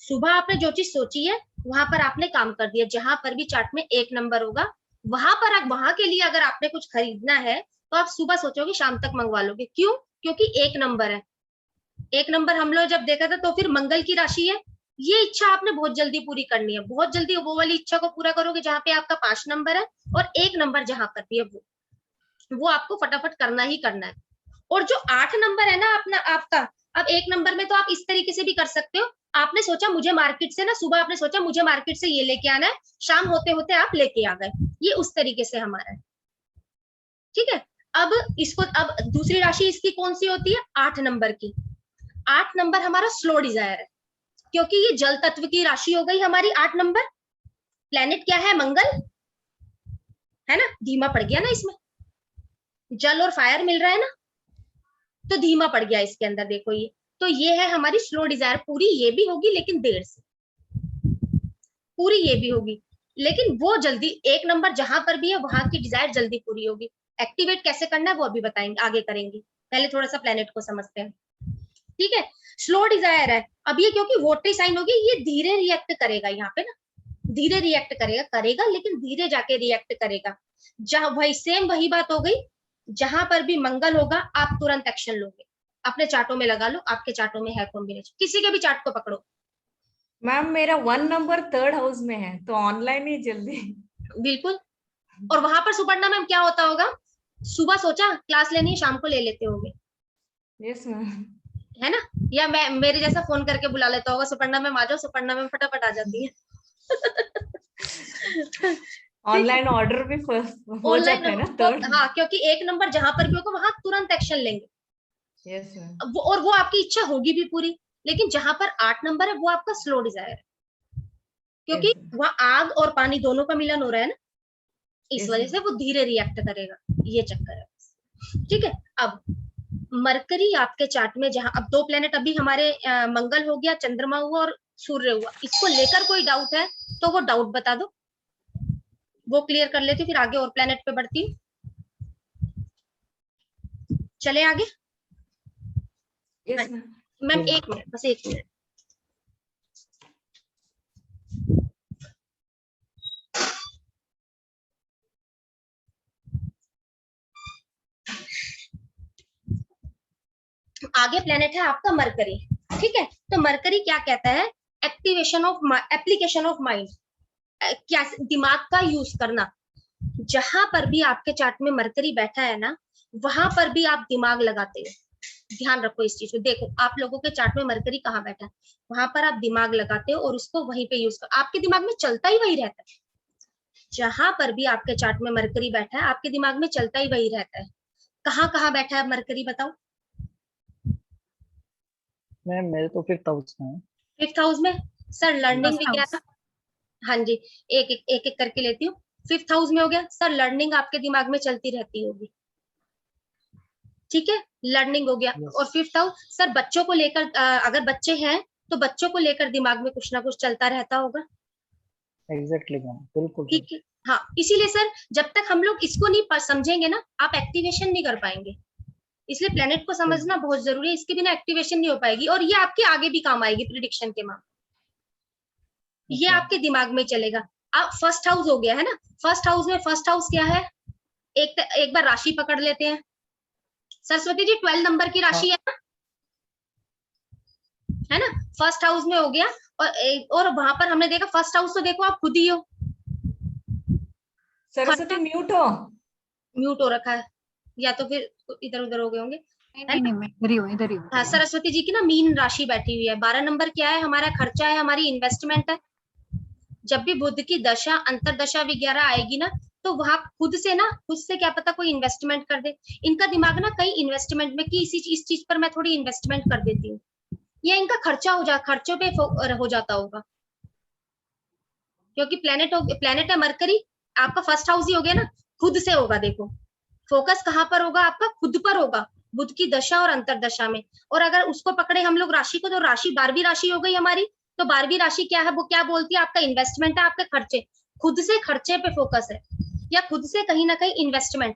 S1: सुबह आपने जो चीज सोची है वहां पर आपने काम कर दिया। जहां पर भी चार्ट में 1 नंबर होगा, वहां पर वहां के लिए अगर आपने कुछ खरीदना है तो आप सुबह सोचोगे, शाम तक मंगवा लोगे। क्यों? क्योंकि 1 नंबर है। 1 नंबर हम लोग जब देखा था तो फिर मंगल की राशि है। ये इच्छा आपने बहुत जल्दी पूरी करनी है, बहुत जल्दी वो वाली इच्छा को पूरा करोगे जहाँ पे आपका 5 नंबर है और 1 नंबर जहां पर भी है वो आपको फटाफट करना ही करना है। और जो 8 नंबर है ना अपना आपका, अब 1 नंबर में तो आप इस तरीके से भी कर सकते हो। आपने सोचा मुझे मार्केट से ना, सुबह आपने सोचा मुझे मार्केट से ये लेके आना है, शाम होते होते आप लेके आ गए। ये उस तरीके से हमारा है, ठीक है। अब इसको, अब दूसरी राशि इसकी कौन सी होती है? 8 नंबर की। 8 नंबर हमारा स्लो डिजायर है, क्योंकि ये जल तत्व की राशि हो गई हमारी 8 नंबर। प्लेनेट क्या है? मंगल है ना, धीमा पड़ गया ना इसमें, जल और फायर मिल रहा है ना, तो धीमा पड़ गया इसके अंदर। देखो ये तो ये है हमारी स्लो डिजायर। पूरी ये भी होगी लेकिन देर से, पूरी ये भी होगी लेकिन वो जल्दी। 1 नंबर जहां पर भी है वहां की डिजायर जल्दी पूरी होगी। एक्टिवेट कैसे करना है वो अभी बताएंगे, आगे करेंगे। पहले थोड़ा सा प्लेनेट को समझते हैं, ठीक है। स्लो डिजायर है। अब ये क्योंकि वोटरी साइन होगी, ये धीरे रिएक्ट करेगा यहाँ पे ना, धीरे रिएक्ट करेगा लेकिन धीरे जाके रिएक्ट करेगा। जहां वही सेम वही बात हो गई, जहां पर भी मंगल होगा आप तुरंत एक्शन लोगे। अपने चार्टों में लगा लो, आपके चार्टों में है कॉम्बिनेशन, किसी के भी चार्ट को पकड़ो।
S3: मैम मेरा 1 नंबर 3rd हाउस में है, तो ऑनलाइन ही जल्दी।
S1: बिल्कुल। और वहां पर सुपर्णा मैम क्या होता होगा, सुबह सोचा क्लास लेनी है, शाम को ले लेते होगे,
S3: यस मैम।
S1: है ना। या मैं मेरे जैसा फोन करके बुला लेता होगा, सुपर्णा मैम आ जाओ, सुपर्णा मैम फटाफट आ जाती है।
S3: ऑनलाइन ऑर्डर भी हो जाता है ना थर्ड।
S1: हाँ, क्योंकि 1 नंबर जहां पर भी होगा वहां तुरंत एक्शन लेंगे।
S3: Yes ma'am.
S1: और वो आपकी इच्छा होगी भी पूरी। लेकिन जहां पर 8 नंबर है वो आपका स्लो डिजायर है, क्योंकि वहां आग और पानी दोनों का मिलन हो रहा है ना, इस वजह से वो धीरे रिएक्ट करेगा। ये चक्कर है, ठीक है। अब मरकरी आपके चार्ट में, जहां अब 2 प्लेनेट अभी हमारे मंगल हो गया, चंद्रमा हुआ और सूर्य हुआ, इसको लेकर कोई डाउट है तो वो डाउट बता दो, वो क्लियर कर लेती, फिर आगे और प्लेनेट पे बढ़ती हूँ। चले आगे।
S3: Yes ma'am.
S1: मैम 1 मिनट, बस 1 मिनट। आगे प्लेनेट है आपका मरकरी, ठीक है। तो मरकरी क्या कहता है? Activation of application of mind, क्या दिमाग का यूज करना। जहां पर भी आपके चार्ट में मरकरी बैठा है ना, वहां पर भी आप दिमाग लगाते हो। ध्यान रखो इस चीज को। देखो आप लोगों के चार्ट में मरकरी कहाँ बैठा है, वहां पर आप दिमाग लगाते हो और उसको वहीं पे यूज कर, आपके दिमाग में चलता ही वही रहता है। जहां पर भी आपके चार्ट में मरकरी बैठा है आपके दिमाग में चलता ही वही रहता है। कहाँ कहाँ बैठा है मरकरी बताओ?
S2: मैम मेरे तो 5th हाउस में है।
S1: 5th हाउस में सर, लर्निंग भी क्या
S3: हाउस।
S1: था? हाँ जी, एक एक करके लेती हूँ। 5th हाउस में हो गया सर, लर्निंग आपके दिमाग में चलती रहती होगी, ठीक है। लर्निंग हो गया।
S2: Yes.
S1: और 5th हाउस सर बच्चों को लेकर, अगर बच्चे हैं तो बच्चों को लेकर दिमाग में कुछ ना कुछ चलता रहता होगा।
S2: एग्जैक्टली मैम, बिल्कुल
S1: ठीक है, हाँ, इसीलिए सर जब तक हम लोग इसको नहीं समझेंगे ना, आप एक्टिवेशन नहीं कर पाएंगे। इसलिए प्लेनेट को समझना बहुत जरूरी है, इसके बिना एक्टिवेशन नहीं हो पाएगी। और ये आपके आगे भी काम आएगी प्रिडिक्शन के मामले, ये
S2: Okay.
S1: आपके दिमाग में चलेगा। अब फर्स्ट हाउस हो गया है ना, फर्स्ट हाउस में फर्स्ट हाउस क्या है, एक बार राशि पकड़ लेते हैं सरस्वती जी, 12 नंबर की राशि है ना, फर्स्ट हाउस में हो गया। और वहां पर हमने देखा फर्स्ट हाउस तो देखो आप खुद ही हो।
S3: सरस्वती म्यूट हो,
S1: म्यूट हो रखा है, या तो फिर इधर उधर हो गए होंगे।
S5: नहीं मैं इधर ही हूँ।
S1: हाँ, सरस्वती जी की ना मीन राशि बैठी हुई है। 12 नंबर क्या है, हमारा खर्चा है, हमारी इन्वेस्टमेंट है। जब भी बुध की दशा अंतरदशा वगैरह आएगी ना, तो वहां खुद से क्या पता कोई इन्वेस्टमेंट कर दे। इनका दिमाग ना कई इन्वेस्टमेंट में कि इस चीज पर मैं थोड़ी इन्वेस्टमेंट कर देती हूँ, या इनका खर्चों पे हो जाता होगा, क्योंकि प्लेनेट है मरकरी, आपका फर्स्ट हाउस ही हो गया ना, खुद से होगा। देखो फोकस कहाँ पर होगा, आपका खुद पर होगा, बुध की दशा और अंतरदशा में। और अगर उसको पकड़े हम लोग राशि को, तो राशि 12वीं राशि हो गई हमारी। तो 12वीं राशि क्या है, वो क्या बोलती है, आपका इन्वेस्टमेंट है, आपके खर्चे, खुद से खर्चे पे फोकस है, या खुद से कहीं ना कहीं इन्वेस्टमेंट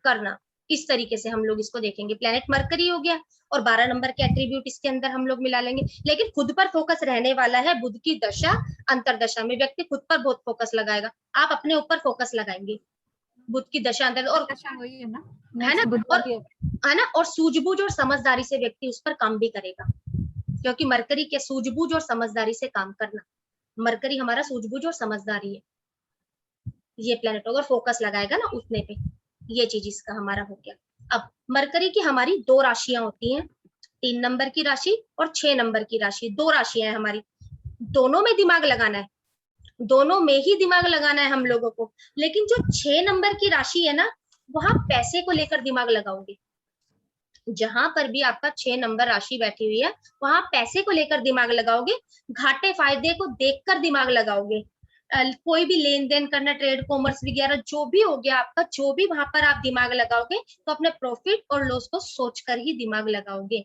S1: करना। इस तरीके से हम लोग इसको देखेंगे। प्लेनेट मरकरी हो गया, और 12 नंबर के एट्रीब्यूट इसके अंदर हम लोग मिला लेंगे। लेकिन खुद पर फोकस रहने वाला है बुध की दशा अंतरदशा में। व्यक्ति खुद पर बहुत फोकस लगाएगा, आप अपने ऊपर फोकस लगाएंगे बुध की दशा अंतर, और
S5: वही है ना,
S1: है ना, और सूझबूझ और समझदारी से व्यक्ति उस पर काम भी करेगा, क्योंकि मरकरी के सूझबूझ और समझदारी से काम करना, मरकरी हमारा सूझबूझ और समझदारी है, ये प्लेनेट होगा, फोकस लगाएगा ना उतने पे। ये चीज इसका हमारा हो गया। अब मरकरी की हमारी 2 राशियां होती हैं, 3 नंबर की राशि और 6 नंबर की राशि। 2 राशियां हैं हमारी, दोनों में दिमाग लगाना है, दोनों में ही दिमाग लगाना है हम लोगों को। लेकिन जो 6 नंबर की राशि है ना, वहां पैसे को लेकर दिमाग लगाओगे। जहां पर भी आपका 6 नंबर राशि बैठी हुई है, वहां पैसे को लेकर दिमाग लगाओगे, घाटे फायदे को देखकर दिमाग लगाओगे। कोई भी लेन देन करना, ट्रेड कॉमर्स वगैरह जो भी हो गया आपका, जो भी वहां पर आप दिमाग लगाओगे, तो अपने प्रॉफिट और लॉस को सोचकर ही दिमाग लगाओगे।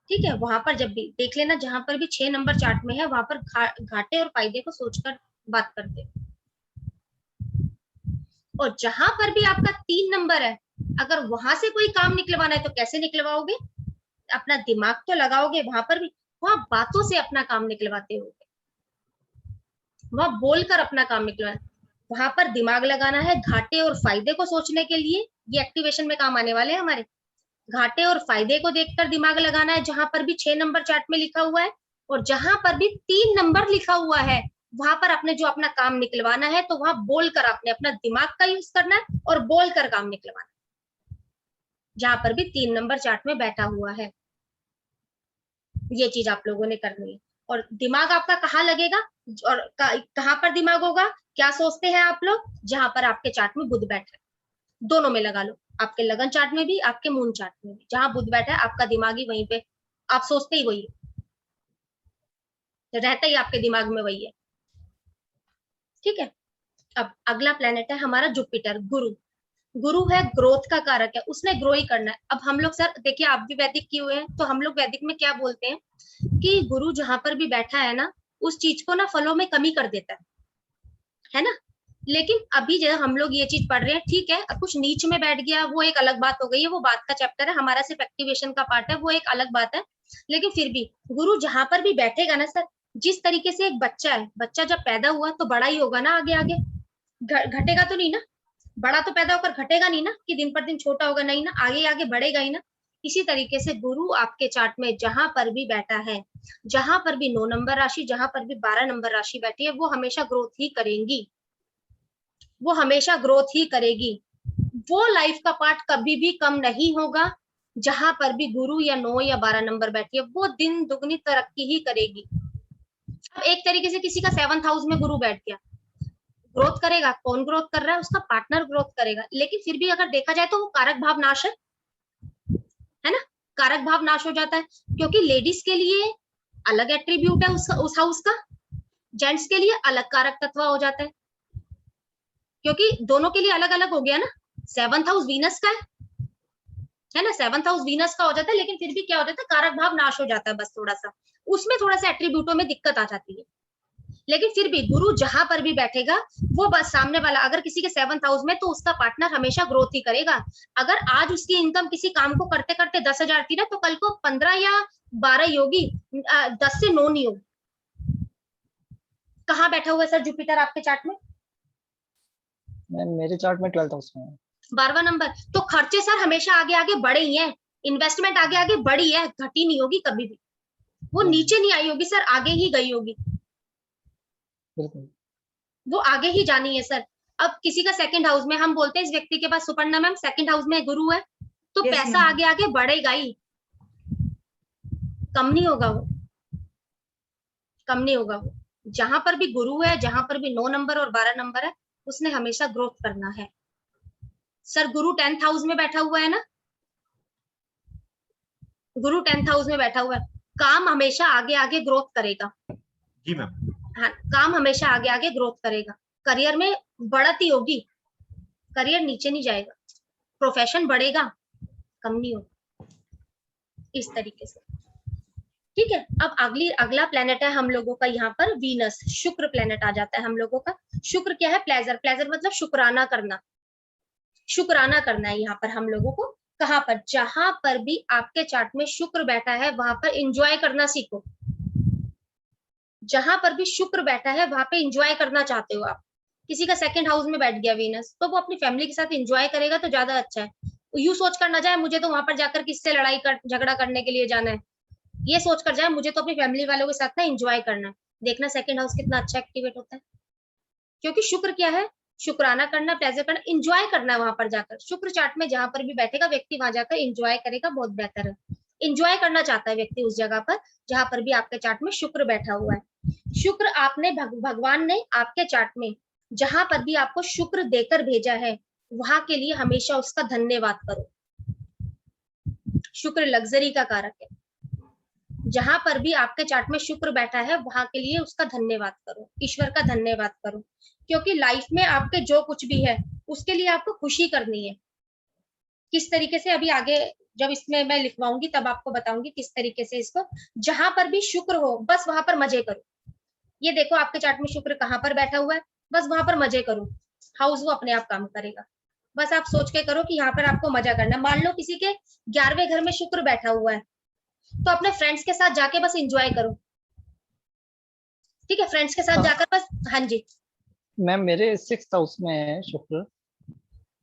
S1: ठीक है, वहां पर जब भी देख लेना, जहां पर भी 6 नंबर चार्ट में है, वहां पर घाटे और फायदे को सोचकर बात करते। और जहां पर भी आपका 3 नंबर है, अगर वहां से कोई काम निकलवाना है तो कैसे निकलवाओगे, अपना दिमाग तो लगाओगे वहां पर भी, वहां बातों से अपना काम निकलवाते हो, वहां बोलकर अपना काम निकलवाना। वहां पर दिमाग लगाना है घाटे और फायदे को सोचने के लिए, ये एक्टिवेशन में काम आने वाले हैं हमारे। घाटे और फायदे को देखकर दिमाग लगाना है, जहां पर भी 6 नंबर चार्ट में लिखा हुआ है, और जहां पर भी 3 नंबर लिखा हुआ है, वहां पर आपने जो अपना काम निकलवाना है, तो वहां बोलकर आपने अपना दिमाग का यूज करना है और बोलकर काम निकलवाना है, जहां पर भी 3 नंबर चार्ट में बैठा हुआ है। ये चीज आप लोगों ने करनी है। और दिमाग आपका कहाँ लगेगा, और कहाँ पर दिमाग होगा, क्या सोचते हैं आप लोग, जहां पर आपके चार्ट में बुध बैठा है, दोनों में लगा लो, आपके लगन चार्ट में भी, आपके मून चार्ट में भी। जहां बुध बैठा है, आपका दिमाग ही वहीं पे, आप सोचते ही वही रहता ही आपके दिमाग में वही है। ठीक है, अब अगला प्लेनेट है हमारा जुपिटर, गुरु। गुरु है ग्रोथ का कारक है, उसने ग्रो ही करना है। अब हम लोग सर देखिए, आप भी वैदिक किए हुए हैं, तो हम लोग वैदिक में क्या बोलते हैं कि गुरु जहां पर भी बैठा है ना, उस चीज को ना फलों में कमी कर देता है ना। लेकिन अभी जो हम लोग ये चीज पढ़ रहे हैं, ठीक है, अब कुछ नीच में बैठ गया, वो एक अलग बात हो गई है, वो बात का चैप्टर है, हमारा सिर्फ एक्टिवेशन का पार्ट है, वो एक अलग बात है। लेकिन फिर भी गुरु जहां पर भी बैठेगा ना सर, जिस तरीके से एक बच्चा है, बच्चा जब पैदा हुआ तो बड़ा ही होगा ना, आगे आगे घटेगा तो नहीं ना, बड़ा तो पैदा होकर घटेगा नहीं ना, कि दिन पर दिन छोटा होगा, नहीं ना, आगे आगे बढ़ेगा ही ना। इसी तरीके से गुरु आपके चार्ट में जहां पर भी बैठा है, जहां पर भी 9 नंबर राशि, जहां पर भी 12 नंबर राशि बैठी है, वो हमेशा ग्रोथ ही करेंगी, वो हमेशा ग्रोथ ही करेगी। वो लाइफ का पार्ट कभी भी कम नहीं होगा, जहां पर भी गुरु या 9 या 12 नंबर बैठी है, वो दिन दुगनी तरक्की ही करेगी। अब एक तरीके से किसी का 7th हाउस में गुरु बैठ गया, ग्रोथ करेगा, कौन ग्रोथ कर रहा है, उसका पार्टनर ग्रोथ करेगा। लेकिन फिर भी अगर देखा जाए तो वो कारक भाव नाश है ना, कारक भाव नाश हो जाता है, क्योंकि लेडीज के लिए अलग एट्रीब्यूट है उस हाउस का, जेंट्स के लिए अलग कारक तत्व हो जाता है, क्योंकि दोनों के लिए अलग अलग हो गया ना। 7th हाउस वीनस का है ना, 7th हाउस वीनस का हो जाता है, लेकिन फिर भी क्या हो जाता है, कारक भाव नाश हो जाता है, बस थोड़ा सा उसमें थोड़ा सा एट्रीब्यूटों में दिक्कत आ जाती है। लेकिन फिर भी गुरु जहां पर भी बैठेगा वो बस सामने वाला, अगर किसी के 7th हाउस में, तो उसका पार्टनर हमेशा ग्रोथ ही करेगा। अगर आज उसकी इनकम किसी काम को करते करते 10,000 थी ना, तो कल को 15 या 12 होगी, 10 से 9 नहीं होगी। कहाँ बैठा हुआ है सर जुपिटर आपके चार्ट में?
S2: मैम मेरे चार्ट में 12th हाउस में है।
S1: 12वां नंबर। तो खर्चे सर हमेशा आगे आगे बढ़े ही हैं, इन्वेस्टमेंट आगे आगे बढ़ी है, घटी नहीं होगी कभी भी, वो नीचे नहीं आई होगी सर, आगे ही गई होगी,
S2: बिल्कुल।
S1: वो आगे ही जानी है सर। अब किसी का 2nd हाउस में, हम बोलते हैं इस व्यक्ति के पास, सुपर्णा मैम 2nd हाउस में गुरु है, तो
S3: Yes,
S1: पैसा
S3: ma'am.
S1: आगे आगे बढ़ेगा ही, कम नहीं होगा वो, कम नहीं होगा वो। जहां पर भी गुरु है, जहां पर भी 9 नंबर और 12 नंबर है, उसने हमेशा ग्रोथ करना है। सर गुरु 10th हाउस में बैठा हुआ है ना, गुरु 10th हाउस में बैठा हुआ है, काम हमेशा आगे आगे ग्रोथ करेगा।
S4: जी मैम।
S1: हाँ, काम हमेशा आगे आगे ग्रोथ करेगा, करियर में बढ़त ही होगी, करियर नीचे नहीं जाएगा, प्रोफेशन बढ़ेगा, कम नहीं होगा, इस तरीके से। ठीक है, अब अगला प्लेनेट है हम लोगों का यहाँ पर वीनस, शुक्र प्लेनेट आ जाता है हम लोगों का। शुक्र क्या है? प्लेजर, प्लेजर मतलब शुक्राना करना, शुक्राना करना है यहाँ पर हम लोगों को। कहाँ पर? जहां पर भी आपके चार्ट में शुक्र बैठा है वहां पर एंजॉय करना सीखो। जहां पर भी शुक्र बैठा है वहां पे एंजॉय करना चाहते हो आप। किसी का 2nd हाउस में बैठ गया वीनस, तो वो अपनी फैमिली के साथ एंजॉय करेगा तो ज्यादा अच्छा है। यू सोच कर ना जाए मुझे तो वहां पर जाकर किससे लड़ाई कर झगड़ा करने के लिए जाना है, ये सोच कर जाए मुझे तो अपनी फैमिली वालों के साथ ना एंजॉय करना है। देखना 2nd हाउस कितना अच्छा एक्टिवेट होता है, क्योंकि शुक्र क्या है? शुक्राना करना, प्लेजर करना, एंजॉय करना है वहां पर जाकर। शुक्र चार्ट में जहां पर भी बैठेगा व्यक्ति वहां जाकर एंजॉय करेगा, बहुत बेहतर है। एंजॉय करना चाहता है व्यक्ति उस जगह पर जहां पर भी आपके चार्ट में शुक्र बैठा हुआ है। शुक्र आपने भगवान ने आपके चार्ट में जहां पर भी आपको शुक्र देकर भेजा है वहां के लिए हमेशा उसका धन्यवाद करो। शुक्र लग्जरी का कारक है, जहां पर भी आपके चार्ट में शुक्र बैठा है वहां के लिए उसका धन्यवाद करो, ईश्वर का धन्यवाद करो, क्योंकि लाइफ में आपके जो कुछ भी है उसके लिए आपको खुशी करनी है। किस तरीके से अभी आगे जब इसमें मैं लिखवाऊंगी तब आपको बताऊंगी किस तरीके से इसको, जहां पर भी शुक्र हो बस वहां पर मजे करो। ये देखो आपके चार्ट में शुक्र कहाँ पर बैठा हुआ है, बस वहां पर मजे करो, हाउस वो अपने आप काम करेगा। बस आप सोच के करो कि यहाँ पर आपको मजा करना है। मान लो किसी के 11वें घर में शुक्र बैठा हुआ है, तो अपने फ्रेंड्स के साथ जाके बस एंजॉय करो। ठीक है, फ्रेंड्स के साथ जाकर बस। हाँ जी
S2: मैम मेरे 6th हाउस में है शुक्र।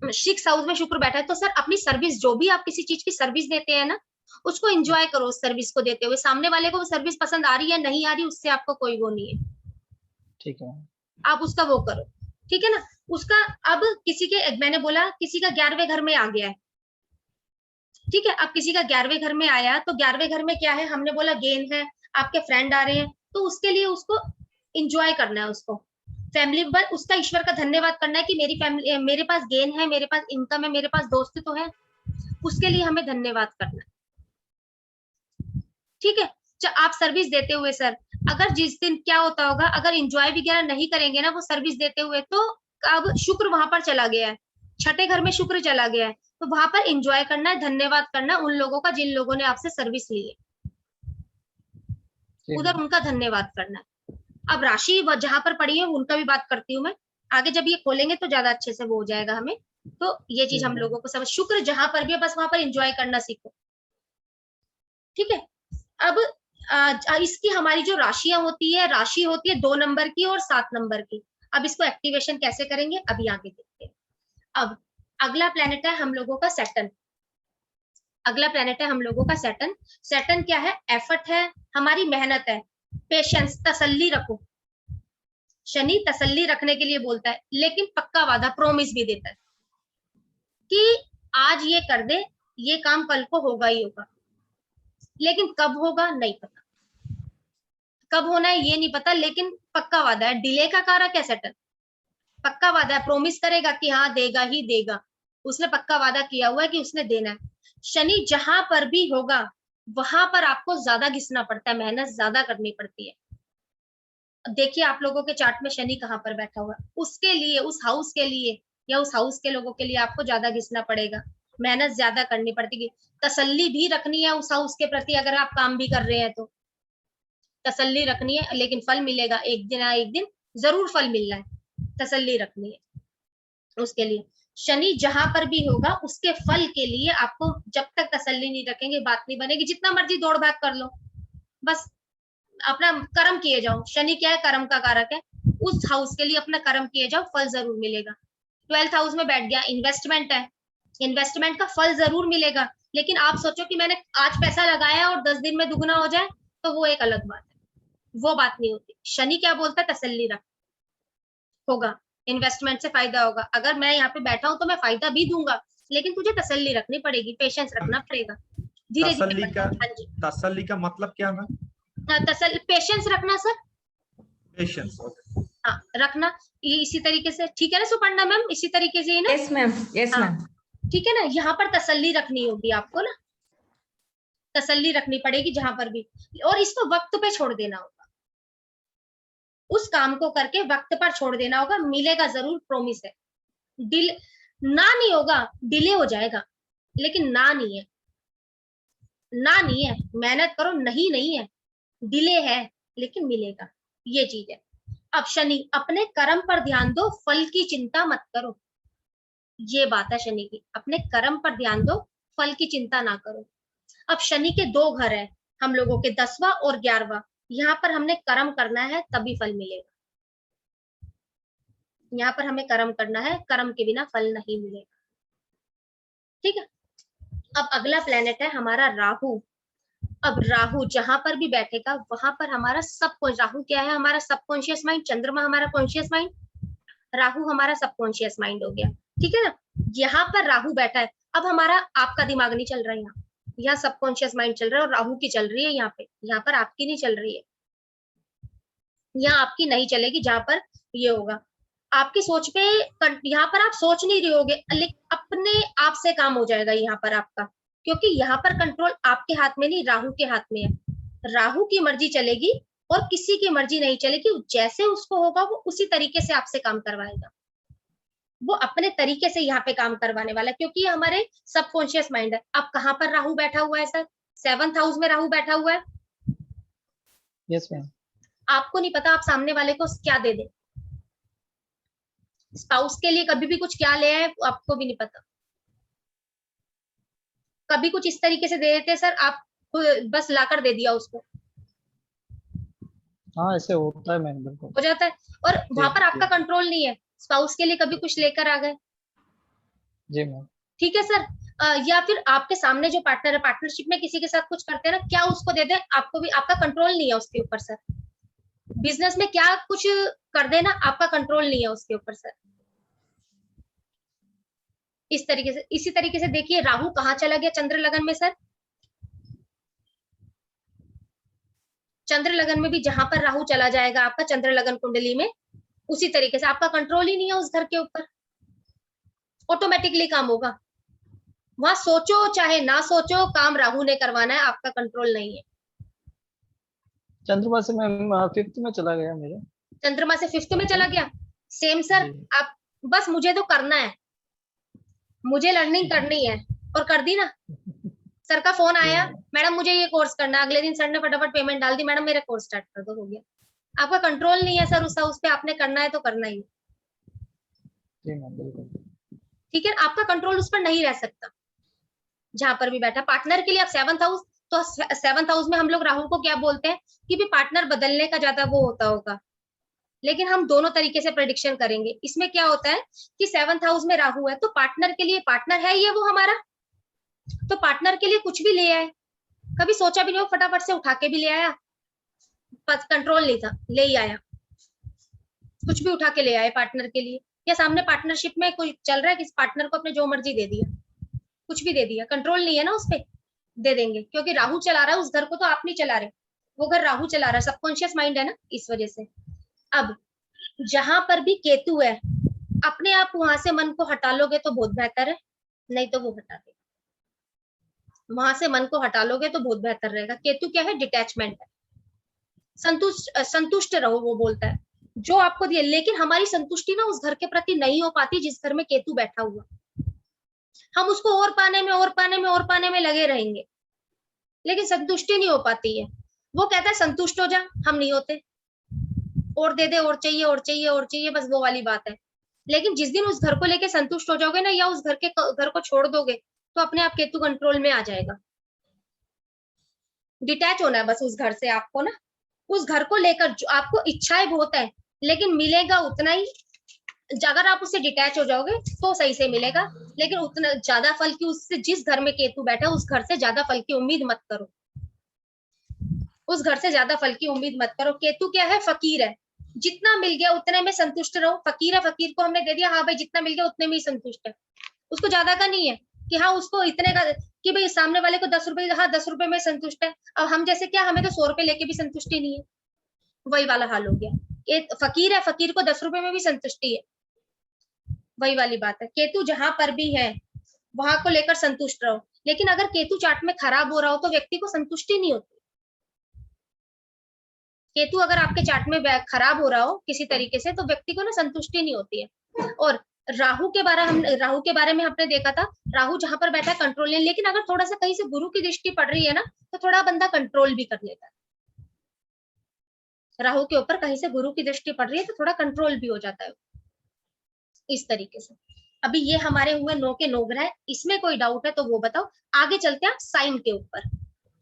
S1: 6th हाउस में शुक्र बैठा है, तो सर अपनी सर्विस, जो भी आप किसी चीज की सर्विस देते हैं ना, उसको एंजॉय करो। उस सर्विस को देते हुए सामने वाले को वो सर्विस पसंद आ रही है नहीं आ रही, उससे आपको कोई वो नहीं है।
S2: ठीक है,
S1: आप उसका वो करो, ठीक है ना। उसका अब किसी के, मैंने बोला किसी का 11वें घर में आ गया है, ठीक है। अब किसी का 11वें घर में आया, तो 11वें घर में क्या है, हमने बोला गेन है, आपके फ्रेंड आ रहे हैं, तो उसके लिए उसको एंजॉय करना है, उसको फैमिली पर उसका ईश्वर का धन्यवाद करना है कि मेरी फैमिली, मेरे पास गेन है, मेरे पास इनकम है, मेरे पास दोस्त तो है, उसके लिए हमें धन्यवाद करना है। ठीक है, आप सर्विस देते हुए सर, अगर जिस दिन क्या होता होगा, अगर एंजॉय वगैरह नहीं करेंगे ना वो सर्विस देते हुए, तो अब शुक्र वहां पर चला गया है, 6ठे घर में शुक्र चला गया है, तो वहां पर एंजॉय करना है, धन्यवाद करना उन लोगों का जिन लोगों ने आपसे सर्विस ली है, उधर उनका धन्यवाद करना है। अब राशि जहां पर पड़ी है उनका भी बात करती हूँ मैं आगे, जब ये खोलेंगे तो ज्यादा अच्छे से वो हो जाएगा हमें। तो ये चीज हम लोगों को सब, शुक्र जहां पर भी है बस वहां पर एंजॉय करना सीखो। ठीक है, अब इसकी हमारी जो राशियां होती है, राशि होती है 2 नंबर की और 7 नंबर की। अब इसको एक्टिवेशन कैसे करेंगे अभी आगे देखते हैं। अब अगला प्लेनेट है हम लोगों का सैटर्न, अगला प्लेनेट है हम लोगों का सैटर्न। सैटर्न क्या है? एफर्ट है, हमारी मेहनत है, पेशेंस, तसल्ली रखो। शनि तसल्ली रखने के लिए बोलता है, लेकिन पक्का वादा, प्रोमिस भी देता है कि आज ये कर दे, ये काम कल को होगा ही होगा, लेकिन कब होगा नहीं पता, कब होना है ये नहीं पता, लेकिन पक्का वादा है। डिले का कारक है सैटर्न, पक्का वादा है, प्रोमिस करेगा कि हाँ देगा ही देगा, उसने पक्का वादा किया हुआ है कि उसने देना है। शनि जहां पर भी होगा वहां पर आपको ज्यादा घिसना पड़ता है, मेहनत ज्यादा करनी पड़ती है। देखिए आप लोगों के चार्ट में शनि कहाँ पर बैठा हुआ है, उसके लिए, उस हाउस के लिए या उस हाउस के लोगों के लिए आपको ज्यादा घिसना पड़ेगा, मेहनत ज्यादा करनी पड़ती, तसल्ली भी रखनी है उस हाउस के प्रति। अगर आप काम भी कर रहे हैं तो तसल्ली रखनी है, लेकिन फल मिलेगा एक दिन, एक दिन जरूर फल मिल रहा है, तसल्ली रखनी है उसके लिए। शनि जहां पर भी होगा उसके फल के लिए आपको जब तक तसल्ली नहीं रखेंगे बात नहीं बनेगी। जितना मर्जी दौड़ भाग कर लो, बस अपना कर्म किए जाओ। शनि क्या है? कर्म का कारक है। उस हाउस के लिए अपना कर्म किए जाओ, फल जरूर मिलेगा। 12th हाउस में बैठ गया, इन्वेस्टमेंट है, इन्वेस्टमेंट का फल जरूर मिलेगा। लेकिन आप सोचो कि मैंने आज पैसा लगाया और 10 दिन में दुगना हो जाए, तो वो एक अलग बात है, वो बात नहीं होती। शनि क्या बोलता है? तसल्ली रख, होगा, इन्वेस्टमेंट से फायदा होगा। अगर मैं यहाँ पे बैठा हूं तो मैं फायदा भी दूंगा, लेकिन तुझे तसल्ली रखनी पड़ेगी, पेशेंस रखना पड़ेगा, धीरे
S4: तसल्ली का
S1: धीरे। हाँ जी,
S4: तसल्ली का मतलब क्या है?
S1: तसल्ली, पेशेंस रखना सर।
S4: पेशेंस।
S1: हाँ, रखना, ये इसी तरीके से, ठीक है ना सुपर्णा मैम? इसी तरीके से ही ना?
S3: यस मैम, यस
S1: हाँ,
S3: मैम।
S1: ठीक है ना? यहाँ पर तसल्ली रखनी होगी आपको ना, तसल्ली रखनी पड़ेगी जहां पर भी, और इसको वक्त पे छोड़ देना होगा। उस काम को करके वक्त पर छोड़ देना होगा, मिलेगा जरूर, प्रॉमिस है। डिल ना नहीं होगा, डिले हो जाएगा, लेकिन ना नहीं है, ना नहीं है, मेहनत करो, नहीं नहीं है, डिले है लेकिन मिलेगा, ये चीज है। अब शनि, अपने कर्म पर ध्यान दो, फल की चिंता मत करो, ये बात है शनि की। अपने कर्म पर ध्यान दो, फल की चिंता ना करो। अब शनि के दो घर है हम लोगों के, 10वां और 11वां। यहाँ पर हमने कर्म करना है तभी फल मिलेगा, यहाँ पर हमें कर्म करना है, कर्म के बिना फल नहीं मिलेगा, ठीक है। अब अगला प्लेनेट है हमारा राहु। अब राहु जहां पर भी बैठेगा वहां पर हमारा राहु क्या है? हमारा सबकॉन्शियस माइंड। चंद्रमा हमारा कॉन्शियस माइंड, राहु हमारा सबकॉन्शियस माइंड हो गया, ठीक है ना? यहाँ पर राहु बैठा है। अब हमारा आपका दिमाग नहीं चल रहा है, यहाँ सबकॉन्शियस माइंड चल रहा है और राहु की चल रही है यहाँ पे, यहाँ पर आपकी नहीं चल रही है, यहाँ आपकी नहीं चलेगी। जहां पर ये होगा आपकी सोच पे, यहाँ पर आप सोच नहीं रहे होगे, लेकिन अपने आप से काम हो जाएगा यहाँ पर आपका, क्योंकि यहाँ पर कंट्रोल आपके हाथ में नहीं, राहु के हाथ में है। राहु की मर्जी चलेगी और किसी की मर्जी नहीं चलेगी, जैसे उसको होगा वो उसी तरीके से आपसे काम करवाएगा, वो अपने तरीके से यहाँ पे काम करवाने वाला है, क्योंकि ये हमारे सबकॉन्शियस माइंड है। अब कहाँ पर राहु बैठा हुआ है सर? 7th हाउस में राहु बैठा हुआ है।
S2: Yes ma'am.
S1: आपको नहीं पता आप सामने वाले को क्या दे दे, स्पाउस के लिए कभी भी कुछ क्या ले आए आपको भी नहीं पता, कभी कुछ इस तरीके से दे देते सर, आप बस लाकर दे दिया उसको,
S2: हाँ ऐसे होता है मैम, बिल्कुल
S1: हो जाता है। और वहां पर आपका
S2: जी
S1: कंट्रोल नहीं है, स्पाउस के लिए कभी कुछ लेकर आ गए,
S2: जी मैम।
S1: ठीक है सर। या फिर आपके सामने जो पार्टनर है, पार्टनरशिप में किसी के साथ कुछ करते हैं ना, क्या उसको दे दे, आपको भी, आपका कंट्रोल नहीं है उसके ऊपर सर। बिजनेस में क्या कुछ कर देना, आपका कंट्रोल नहीं है उसके ऊपर सर। इस तरीके से, इसी तरीके से देखिए राहु कहाँ चला गया? चंद्र लगन में सर। चंद्र लगन में भी जहां पर राहु चला जाएगा आपका चंद्र लगन कुंडली में, उसी तरीके से आपका कंट्रोल ही नहीं है उस घर के ऊपर, ऑटोमेटिकली काम होगा। वहां सोचो चाहे ना सोचो, काम राहु ने करवाना है, आपका कंट्रोल नहीं है।
S2: चंद्रमा से मैम 5th में चला गया मेरे।
S1: चंद्रमा से 5th में चला गया, सेम सर।
S2: जी।
S1: आप बस, मुझे तो करना है, मुझे लर्निंग करनी है, और कर दी ना। सर का फोन आया, मैडम मुझे ये कोर्स करना है, अगले दिन सर ने फटाफट पेमेंट डाल दी, मैडम मेरा कोर्स स्टार्ट कर दो, हो गया। आपका कंट्रोल नहीं है सर उस हाउस पे, आपने करना है तो करना ही,
S2: जी मैम बिल्कुल।
S1: ठीक है। आपका कंट्रोल उस पर नहीं रह सकता जहां पर भी बैठा। पार्टनर के लिए आप 7th हाउस, तो 7th हाउस में हम लोग राहु को क्या बोलते हैं कि भी पार्टनर बदलने का ज्यादा वो होता होगा, लेकिन हम दोनों तरीके से प्रेडिक्शन करेंगे। इसमें क्या होता है कि 7th हाउस में राहु है, तो पार्टनर के लिए, पार्टनर है ये वो हमारा, तो पार्टनर के लिए कुछ भी ले आए, कभी सोचा भी नहीं हो, फटाफट से उठा के भी ले आया, कंट्रोल नहीं था, ले ही आया, कुछ भी उठा के ले आए पार्टनर के लिए। या सामने पार्टनरशिप में कोई चल रहा है, किस पार्टनर को अपने जो मर्जी दे दिया, कुछ भी दे दिया, कंट्रोल नहीं है ना उस पे, दे देंगे, क्योंकि राहु चला रहा है उस घर को, तो आप नहीं चला रहे, वो घर राहु चला रहा है, सबकॉन्शियस माइंड है ना, इस वजह से। अब जहां पर भी केतु है, अपने आप वहां से मन को हटा लोगे तो बहुत बेहतर है, नहीं तो वो हटा देगा, वहां से मन को हटा लोगे तो बहुत बेहतर रहेगा। केतु क्या है? डिटैचमेंट है, संतुष्ट रहो, वो बोलता है जो आपको दिया, लेकिन हमारी संतुष्टि ना उस घर के प्रति नहीं हो पाती जिस घर में केतु बैठा हुआ। हम उसको और पाने में और पाने में और पाने में लगे रहेंगे, लेकिन संतुष्टि नहीं हो पाती है। वो कहता है संतुष्ट हो जा, हम नहीं होते, और दे दे, और चाहिए और चाहिए और चाहिए, बस वो वाली बात है। लेकिन जिस दिन उस घर को लेके संतुष्ट हो जाओगे ना, या उस घर को छोड़ दोगे, तो अपने आप केतु कंट्रोल में आ जाएगा। डिटैच होना है बस उस घर से आपको ना, उस घर को लेकर जो आपको इच्छाएं बहुत है, लेकिन मिलेगा उतना ही। अगर आप उससे डिटैच हो जाओगे तो सही से मिलेगा, लेकिन उतना ज्यादा फल की उससे, जिस घर में केतु बैठा उस घर से ज्यादा फल की उम्मीद मत करो। उस घर से ज्यादा फल की उम्मीद मत करो। केतु क्या है? फकीर है। जितना मिल गया उतने में संतुष्ट रहो। फकीर है, फकीर को हमने दे दिया, हाँ भाई जितना मिल गया उतने में ही संतुष्ट है। उसको ज्यादा का नहीं है कि हाँ उसको इतने का, कि भाई सामने वाले को 10 रुपए, हाँ 10 रुपए में संतुष्ट है। अब हम जैसे क्या, हमें तो 100 रुपए लेके भी संतुष्टि नहीं है, वही वाला हाल हो गया। एक फकीर है, फकीर को 10 रुपए में भी संतुष्टि है, वही वाली बात है। केतु जहां पर भी है वहां को लेकर संतुष्ट रहो। लेकिन अगर केतु चार्ट में खराब हो रहा हो तो व्यक्ति को संतुष्टि नहीं होती। केतु अगर आपके चार्ट में खराब हो रहा हो किसी तरीके से, तो व्यक्ति को ना संतुष्टि नहीं होती है। और राहु के बारे में हमने देखा था, राहु जहां पर बैठा है कंट्रोल नहीं, लेकिन अगर थोड़ा सा कहीं से गुरु की दृष्टि पड़ रही है ना, तो थोड़ा बंदा कंट्रोल भी कर लेता है। राहु के ऊपर कहीं से गुरु की दृष्टि पड़ रही है तो थोड़ा कंट्रोल भी हो जाता है, इस तरीके से। अभी ये हमारे हुए 9 के 9 ग्रह। इसमें कोई डाउट है तो वो बताओ। आगे चलते हैं साइन के ऊपर,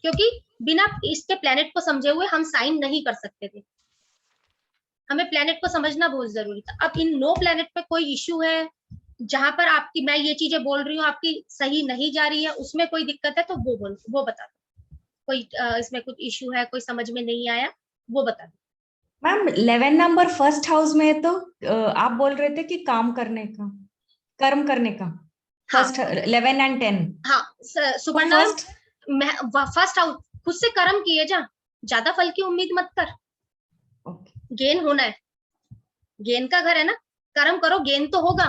S1: क्योंकि बिना इसके प्लेनेट को समझे हुए हम साइन नहीं कर सकते थे। हमें प्लेनेट को समझना बहुत जरूरी था। अब इन 9 प्लेनेट पे कोई इश्यू है जहां पर आपकी, मैं ये चीजें बोल रही हूँ आपकी सही नहीं जा रही है, उसमें कोई दिक्कत है तो वो बता दो। कोई इसमें कुछ इश्यू है, कोई समझ में नहीं आया, वो बता दो।
S3: मैम 11 नंबर फर्स्ट हाउस में है, तो आप बोल रहे थे कि काम करने का, कर्म करने का। First 11 and 10।
S1: हाँ सुपर्णा, फर्स्ट हाउस खुद से कर्म किए जा, ज्यादा फल की उम्मीद मत कर। गेन होना है, गेन का घर है ना, कर्म करो, गेन तो होगा।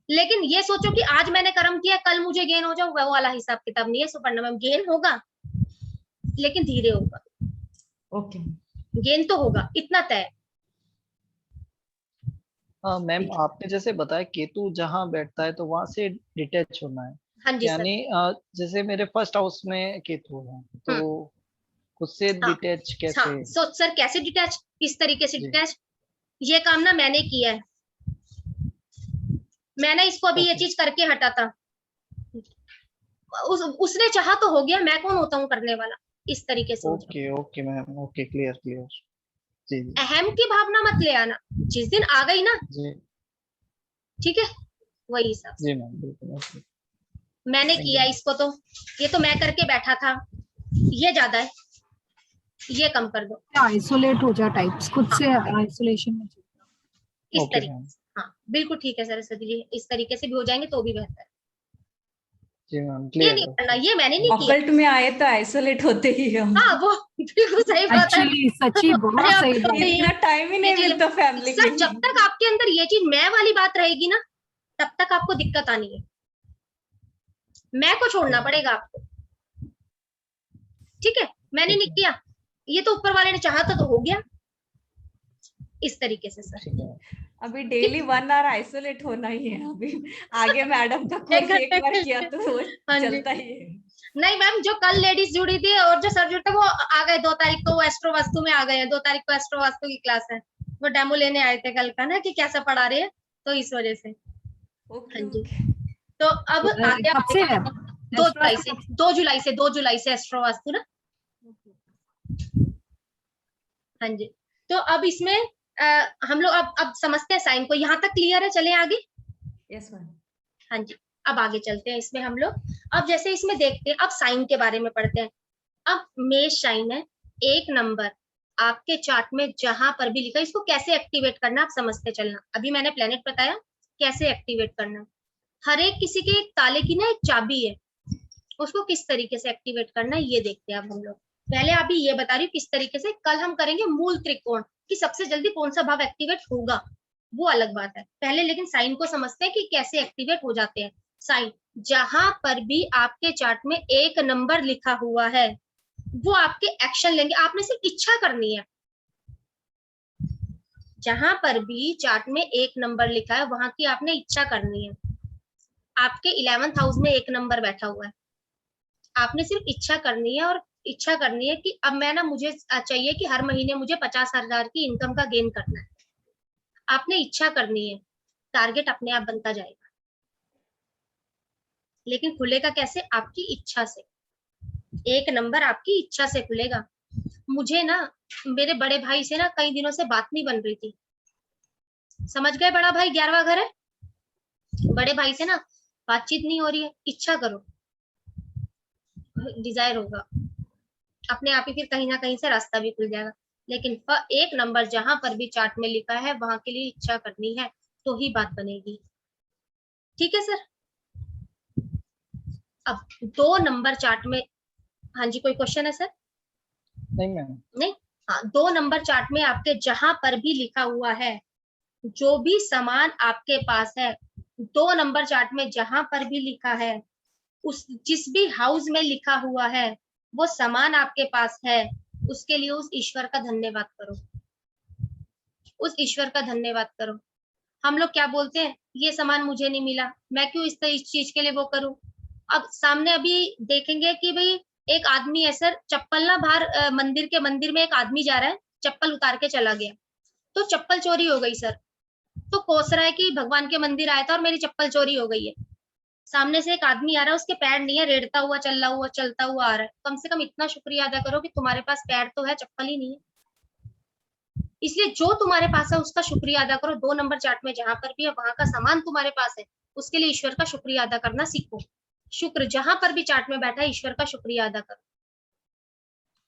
S1: लेकिन ये सोचो कि आज मैंने कर्म किया कल मुझे गेन हो जाए, वो वाला हिसाब किताब नहीं है सुपर्णा मैम। गेन होगा लेकिन धीरे होगा।
S3: ओके,
S1: गेन तो होगा, इतना तय।
S2: हाँ मैम, आपने जैसे बताया केतु जहाँ बैठता है तो वहां से डिटैच होना है।
S1: हाँ जी सर।
S2: यानी जैसे मेरे फर्स्ट हाउस में केतु है तो खुद से
S1: हाँ,
S2: डिटैच कैसे?
S1: हाँ, सर कैसे डिटैच? इस तरीके से
S2: जी।
S1: डिटैच। ये काम ना मैंने किया है, मैंने इसको अभी ये चीज करके हटा था। उसने चाहा तो हो गया, मैं कौन होता हूँ करने वाला, इस तरीके से।
S2: Okay okay ma'am, okay, clear clear. जी जी
S1: अहम की भावना मत ले आना, जिस दिन आ गई ना,
S2: जी
S1: ठीक है, वही हिसाब से।
S2: जी मैम, बिल्कुल। ओके,
S1: मैंने किया इसको, तो ये तो मैं करके बैठा था, ये ज्यादा है, ये कम कर दो।
S5: आइसोलेट हो जा टाइप्स, खुद से आइसोलेशन में
S1: इस
S2: ओके
S1: तरीके
S2: मैम।
S1: से। हाँ बिल्कुल ठीक है सरस्वती जी, इस तरीके से भी हो जाएंगे तो भी बेहतर है।
S2: जी मैम,
S1: ये
S2: क्लियर।
S1: नहीं करना, ये मैंने नहीं किया।
S3: ऑकल्ट में आए तो आइसोलेट होते ही हम।
S1: हाँ वो बिल्कुल सही बात है।
S5: एक्चुअली सच्ची बहुत
S1: अरे
S5: सही
S1: आपको
S5: बात है।
S3: इतना टाइम ही नहीं मिलता फैमिली के
S1: सर
S3: लिए।
S1: जब तक आपके अंदर ये चीज मैं वाली बात रहेगी ना, तब तक आपको दिक्कत आनी है। मैं को छोड़ना पड़ेगा आपको, ठीक है। मैंने नहीं किया, ये तो ऊपर वाले ने चाहा तो हो गया, इस तरीके से सर।
S3: अभी डेली 1 आवर आइसोलेट होना ही है। अभी आगे मैडम का कोर्स एक बार किया तो वो चलता ही है।
S1: नहीं मैम, जो कल लेडीज जुड़ी थी और जो सर जुड़े थे वो आ गए 2 तारीख को, वो एस्ट्रो वास्तु में आ गए हैं। 2 तारीख को एस्ट्रो वास्तु की क्लास है, वो डेमो लेने आए थे कल का ना, कि कैसा पढ़ा रहे हैं, तो इस वजह से। हाँ जी, तो अब आगे
S5: कब से है?
S1: 2 जुलाई से 2 जुलाई से 2 जुलाई से एस्ट्रो वास्तु ना। हाँ जी, तो अब इसमें हम लोग अब समझते हैं साइन को। यहाँ तक क्लियर है? चले आगे।
S3: Yes ma'am.
S1: हाँ जी, अब आगे चलते हैं इसमें हम लोग। अब जैसे इसमें देखते हैं, अब साइन के बारे में पढ़ते हैं। अब मेष साइन है, 1 नंबर आपके चार्ट में जहां पर भी लिखा, इसको कैसे एक्टिवेट करना आप समझते चलना। अभी मैंने प्लेनेट बताया कैसे एक्टिवेट करना। हर एक किसी के एक ताले की ना एक चाबी है, उसको किस तरीके से एक्टिवेट करना है ये देखते हैं अब हम लोग। पहले अभी ये बता रही हूँ किस तरीके से। कल हम करेंगे मूल त्रिकोण कि सबसे जल्दी कौन सा भाव एक्टिवेट होगा, वो अलग बात है। पहले लेकिन साइन को समझते हैं कि कैसे एक्टिवेट हो जाते हैं। साइन जहां पर भी आपके चार्ट में 1 नंबर लिखा हुआ है, वो आपके एक्शन लेंगे। आपने सिर्फ इच्छा करनी है, जहां पर भी चार्ट में 1 नंबर लिखा है वहां की आपने इच्छा करनी है। आपके 11th हाउस में 1 नंबर बैठा हुआ है, आपने सिर्फ इच्छा करनी है, और इच्छा करनी है कि अब मैं ना, मुझे चाहिए कि हर महीने मुझे 50,000 की इनकम का गेन करना है। आपने इच्छा करनी है, टारगेट अपने आप बनता जाएगा। लेकिन खुलेगा कैसे? आपकी इच्छा से। 1 नंबर आपकी इच्छा से खुलेगा। मुझे ना मेरे बड़े भाई से ना कई दिनों से बात नहीं बन रही थी, समझ गए? बड़ा भाई 11वां घर है, बड़े भाई से ना बातचीत नहीं हो रही है। इच्छा करो, डिजायर होगा, अपने आप ही फिर कहीं ना कहीं से रास्ता भी खुल जाएगा। लेकिन 1 नंबर जहां पर भी चार्ट में लिखा है वहां के लिए इच्छा करनी है, तो ही बात बनेगी। ठीक है सर? अब 2 नंबर चार्ट में, हाँ जी, कोई क्वेश्चन है सर?
S2: नहीं मैम।
S1: नहीं, हाँ, 2 नंबर चार्ट में आपके जहां पर भी लिखा हुआ है, जो भी सामान आपके पास है, 2 नंबर चार्ट में जहां पर भी लिखा है, उस जिस भी हाउस में लिखा हुआ है, वो सामान आपके पास है, उसके लिए उस ईश्वर का धन्यवाद करो। उस ईश्वर का धन्यवाद करो। हम लोग क्या बोलते हैं? ये सामान मुझे नहीं मिला, मैं क्यों इस चीज के लिए वो करूं? अब सामने अभी देखेंगे कि भाई एक आदमी है सर, चप्पल ना बाहर मंदिर में एक आदमी जा रहा है, चप्पल उतार के चला गया, तो चप्पल चोरी हो गई सर। तो कोस रहा है कि भगवान के मंदिर आया था और मेरी चप्पल चोरी हो गई है। सामने से एक आदमी आ रहा है, उसके पैर नहीं है, रेड़ता हुआ चलता हुआ आ रहा है। कम से कम इतना शुक्रिया अदा करो कि तुम्हारे पास पैर तो है, चप्पल ही नहीं है। इसलिए जो तुम्हारे पास है उसका शुक्रिया अदा करो। 2 नंबर चार्ट में जहां पर भी है वहां का सामान तुम्हारे पास है, उसके लिए ईश्वर का शुक्रिया अदा करना सीखो। शुक्र जहां पर भी चार्ट में बैठा है, ईश्वर का शुक्रिया अदा करो,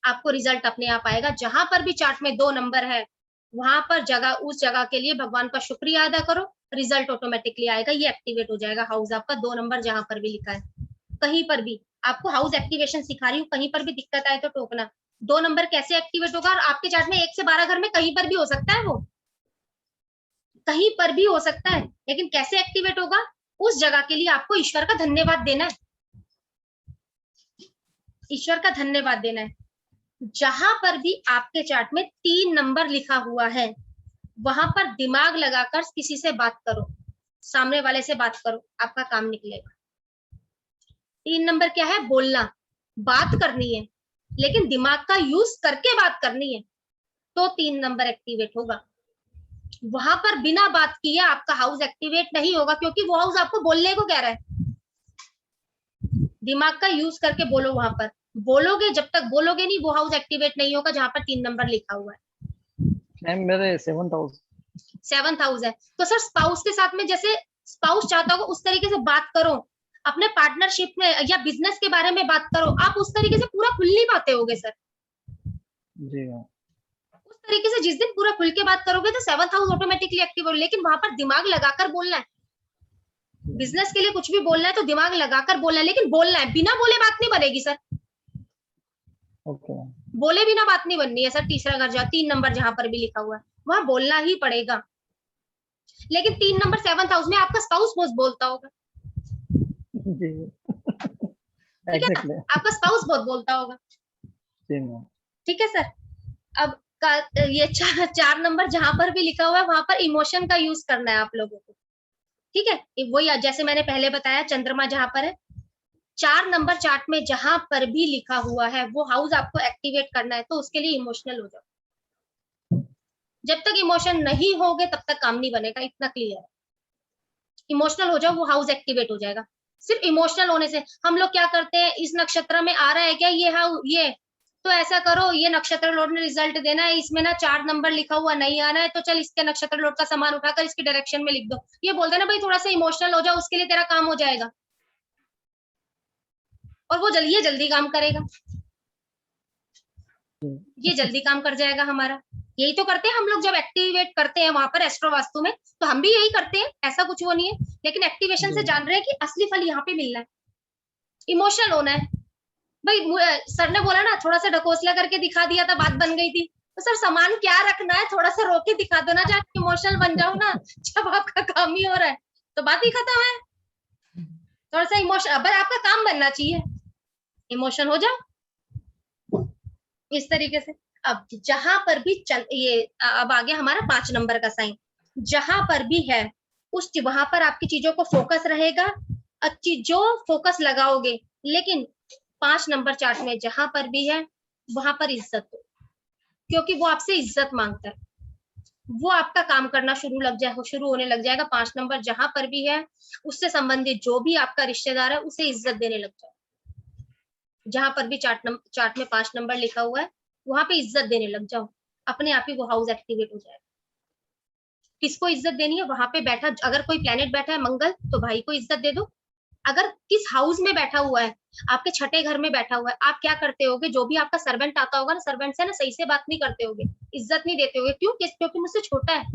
S1: आपको रिजल्ट अपने आप आएगा। जहां पर भी चार्ट में 2 नंबर है, वहां पर उस जगह के लिए भगवान का शुक्रिया अदा करो, रिजल्ट ऑटोमेटिकली आएगा। ये एक्टिवेट हो जाएगा हाउस आपका, 2 नंबर जहां पर भी लिखा है। कहीं पर भी आपको हाउस एक्टिवेशन सिखा रही हूँ, कहीं पर भी दिक्कत आए तो टोकना। 2 नंबर कैसे एक्टिवेट होगा? और आपके चार्ट में 1 से 12 घर में कहीं पर भी हो सकता है, वो कहीं पर भी हो सकता है, लेकिन कैसे एक्टिवेट होगा? उस जगह के लिए आपको ईश्वर का धन्यवाद देना है। ईश्वर का धन्यवाद देना है। जहां पर भी आपके चार्ट में 3 नंबर लिखा हुआ है, वहां पर दिमाग लगाकर किसी से बात करो, सामने वाले से बात करो, आपका काम निकलेगा। 3 नंबर क्या है? बोलना, बात करनी है, लेकिन दिमाग का यूज करके बात करनी है, तो 3 नंबर एक्टिवेट होगा। वहां पर बिना बात किए आपका हाउस एक्टिवेट नहीं होगा, क्योंकि वो हाउस आपको बोलने को कह रहा है। दिमाग का यूज करके बोलो, वहां पर बोलोगे, जब तक बोलोगे नहीं वो हाउस एक्टिवेट नहीं होगा जहां पर 3 नंबर लिखा हुआ है।
S2: मैम मेरे 7th हाउस।
S1: 7th हाउस है तो सर स्पाउस के साथ में, जैसे स्पाउस चाहता होगा उस तरीके से बात करो। अपने पार्टनरशिप में या बिजनेस के बारे में बात करो, आप उस तरीके से पूरा खुल नहीं पाते होगे सर।
S2: जी मैम।
S1: उस तरीके से जिस दिन पूरा खुल के बात करोगे तो 7th हाउस ऑटोमेटिकली एक्टिव हो, लेकिन वहां पर दिमाग लगाकर बोलना है। बिजनेस के लिए कुछ भी बोलना है तो दिमाग लगाकर बोलना है, लेकिन बोलना है, बिना बोले बात नहीं बनेगी सर।
S2: ओके।
S1: बोले बिना बात नहीं बननी है सर। तीसरा घर 3 नंबर जहां पर भी लिखा हुआ है वहां बोलना ही पड़ेगा। लेकिन 3 नंबर 7th हाउस में आपका स्पाउस बहुत बोलता होगा,
S2: जी
S1: ठीक है
S2: एग्जैक्टली।
S1: ना? आपका स्पाउस बहुत बोलता होगा,
S2: जी मैम।
S1: ठीक है सर। अब ये 4 नंबर जहां पर भी लिखा हुआ है वहां पर इमोशन का यूज करना है आप लोगों को, ठीक है? वही जैसे मैंने पहले बताया, चंद्रमा जहां पर है, 4 नंबर चार्ट में जहां पर भी लिखा हुआ है वो हाउस आपको एक्टिवेट करना है, तो उसके लिए इमोशनल हो जाओ। जब तक इमोशन नहीं होगे तब तक काम नहीं बनेगा, इतना क्लियर है। इमोशनल हो जाओ, वो हाउस एक्टिवेट हो जाएगा। सिर्फ इमोशनल होने से हम लोग क्या करते हैं, इस नक्षत्र में आ रहा है क्या ये हाउस, ये तो ऐसा करो, ये नक्षत्र लोड ने रिजल्ट देना है, इसमें ना 4 नंबर लिखा हुआ नहीं आना है, तो चल इसके नक्षत्र लोड का सामान उठाकर इसकी डायरेक्शन में लिख दो। ये बोलते हैं ना भाई थोड़ा सा इमोशनल हो जाओ, उसके लिए तेरा काम हो जाएगा, और वो ये जल्दी काम करेगा, ये जल्दी काम कर जाएगा हमारा। यही तो करते हैं हम लोग जब एक्टिवेट करते हैं वहां पर एस्ट्रो वास्तु में, तो हम भी यही करते हैं, ऐसा कुछ वो नहीं है। लेकिन एक्टिवेशन से जान रहे हैं कि असली फल यहाँ पे मिलना है, इमोशनल होना है। भाई सर ने बोला ना थोड़ा सा ढकोसला करके दिखा दिया था, बात बन गई थी, तो सर सामान क्या रखना है, थोड़ा सा रोके दिखा दो ना, जाके इमोशनल बन जाओ ना। जब आपका काम ही हो रहा है तो बात ही खत्म है। थोड़ा सा इमोशन, अब आपका काम बनना चाहिए, इमोशन हो जाओ इस तरीके से। अब जहां पर भी ये अब आ गया हमारा 5 नंबर का साइन, जहां पर भी है उस वहां पर आपकी चीजों को फोकस रहेगा, अच्छी जो फोकस लगाओगे, लेकिन 5 नंबर चार्ट में जहां पर भी है वहां पर इज्जत दो, क्योंकि वो आपसे इज्जत मांगता है, वो आपका काम करना शुरू होने लग जाएगा। 5 नंबर जहां पर भी है उससे संबंधित जो भी आपका रिश्तेदार है उसे इज्जत देने लग जाए। जहां पर भी चार्ट में 5 नंबर लिखा हुआ है वहां पे इज्जत देने लग जाओ, अपने आप ही वो हाउस एक्टिवेट हो जाएगा। किसको इज्जत देनी है? वहां पे बैठा, अगर कोई प्लेनेट बैठा है मंगल, तो भाई को इज्जत दे दो। अगर किस हाउस में बैठा हुआ है, आपके छठे घर में बैठा हुआ है, आप क्या करते होगे? जो भी आपका सर्वेंट आता होगा ना, सर्वेंट से ना सही से बात नहीं करते होगे, इज्जत नहीं देते होगे। क्यों? क्योंकि मुझसे छोटा है।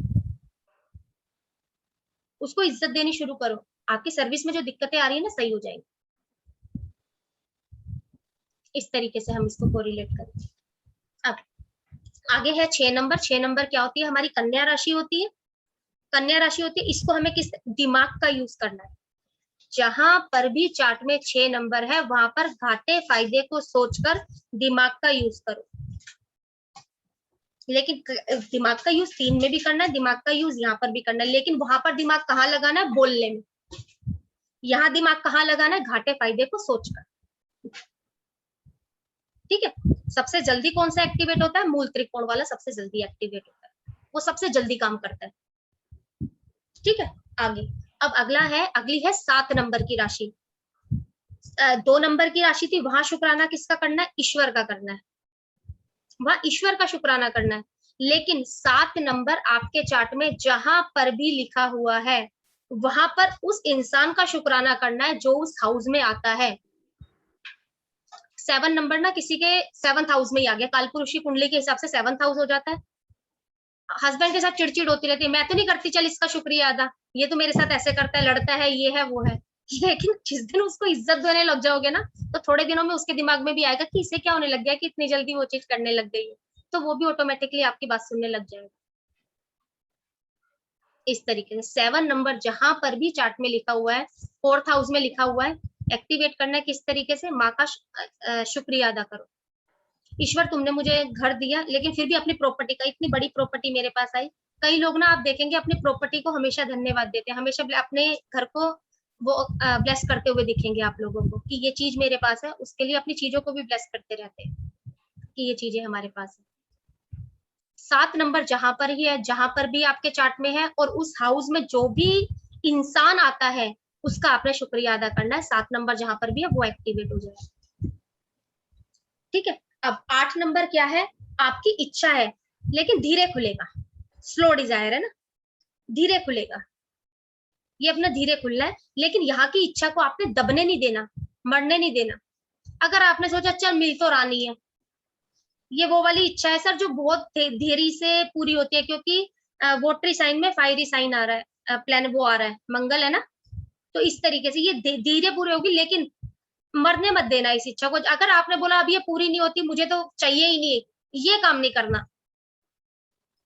S1: उसको इज्जत देनी शुरू करो, आपकी सर्विस में जो दिक्कतें आ रही है ना सही हो जाएंगी। इस तरीके से हम इसको कोरिलेट करेंगे। अब आगे है 6 नंबर। 6 नंबर क्या होती है? हमारी कन्या राशि होती है। कन्या राशि होती है, इसको हमें किस दिमाग का यूज करना है। जहां पर भी चार्ट में 6 नंबर है वहां पर घाटे फायदे को सोचकर दिमाग का यूज करो। लेकिन दिमाग का यूज 3 में भी करना है, दिमाग का यूज यहाँ पर भी करना है, लेकिन वहां पर दिमाग कहाँ लगाना है? बोलने में। यहाँ दिमाग कहाँ लगाना है? घाटे फायदे को सोचकर। ठीक है। सबसे जल्दी कौन सा एक्टिवेट होता है? मूल त्रिकोण वाला सबसे जल्दी एक्टिवेट होता है, वो सबसे जल्दी काम करता है। ठीक है। आगे अब अगली है 7 नंबर की राशि। 2 नंबर की राशि थी, वहां शुक्राना किसका करना है? ईश्वर का करना है, वहां ईश्वर का शुक्राना करना है। लेकिन 7 नंबर आपके चार्ट में जहां पर भी लिखा हुआ है वहां पर उस इंसान का शुक्राना करना है जो उस हाउस में आता है। 7 नंबर ना किसी के 7th हाउस में ही आ गया, कालपुरुषी कुंडली के हिसाब से 7th हाउस हो जाता है। हस्बैंड के साथ चिड़चिड़ होती रहती है, मैं तो नहीं करती, चल इसका शुक्रिया अदा, ये तो मेरे साथ ऐसे करता है, लड़ता है, ये है वो है। लेकिन जिस दिन उसको इज्जत देने लग जाओगे ना, तो थोड़े दिनों में उसके दिमाग में भी आएगा कि इसे क्या होने लग गया कि इतनी जल्दी वो चीज करने लग गई है, तो वो भी ऑटोमेटिकली आपकी बात सुनने लग जाएगा। इस तरीके से 7 नंबर जहां पर भी चार्ट में लिखा हुआ है, 4th हाउस में लिखा हुआ है, एक्टिवेट करना है किस तरीके से? माँ का शुक्रिया अदा करो। ईश्वर तुमने मुझे घर दिया, लेकिन फिर भी अपनी प्रॉपर्टी का, इतनी बड़ी प्रॉपर्टी मेरे पास आई। कई लोग ना आप देखेंगे अपनी प्रॉपर्टी को हमेशा धन्यवाद देते हैं, हमेशा अपने घर को वो ब्लेस करते हुए दिखेंगे आप लोगों को कि ये चीज मेरे पास है, उसके लिए अपनी चीजों को भी ब्लेस करते रहते हैं कि ये चीजें हमारे पास है। 7 नंबर जहां पर ही है, जहां पर भी आपके चार्ट में है और उस हाउस में जो भी इंसान आता है उसका आपने शुक्रिया अदा करना है। 7 नंबर जहां पर भी है वो एक्टिवेट हो जाए। ठीक है। अब 8 नंबर क्या है? आपकी इच्छा है लेकिन धीरे खुलेगा, स्लो डिजायर है ना, धीरे खुलेगा, ये अपना धीरे खुलना है। लेकिन यहाँ की इच्छा को आपने दबने नहीं देना, मरने नहीं देना। अगर आपने सोचा चल मिल तो रानी है, ये वो वाली इच्छा है सर जो बहुत धीरे से पूरी होती है, क्योंकि वोटरी साइन में फायरी साइन आ रहा है, प्लान वो आ रहा है, मंगल है ना, तो इस तरीके से ये धीरे पूरी होगी। लेकिन मरने मत देना इस इच्छा को। अगर आपने बोला अब ये पूरी नहीं होती, मुझे तो चाहिए ही नहीं, ये काम नहीं करना।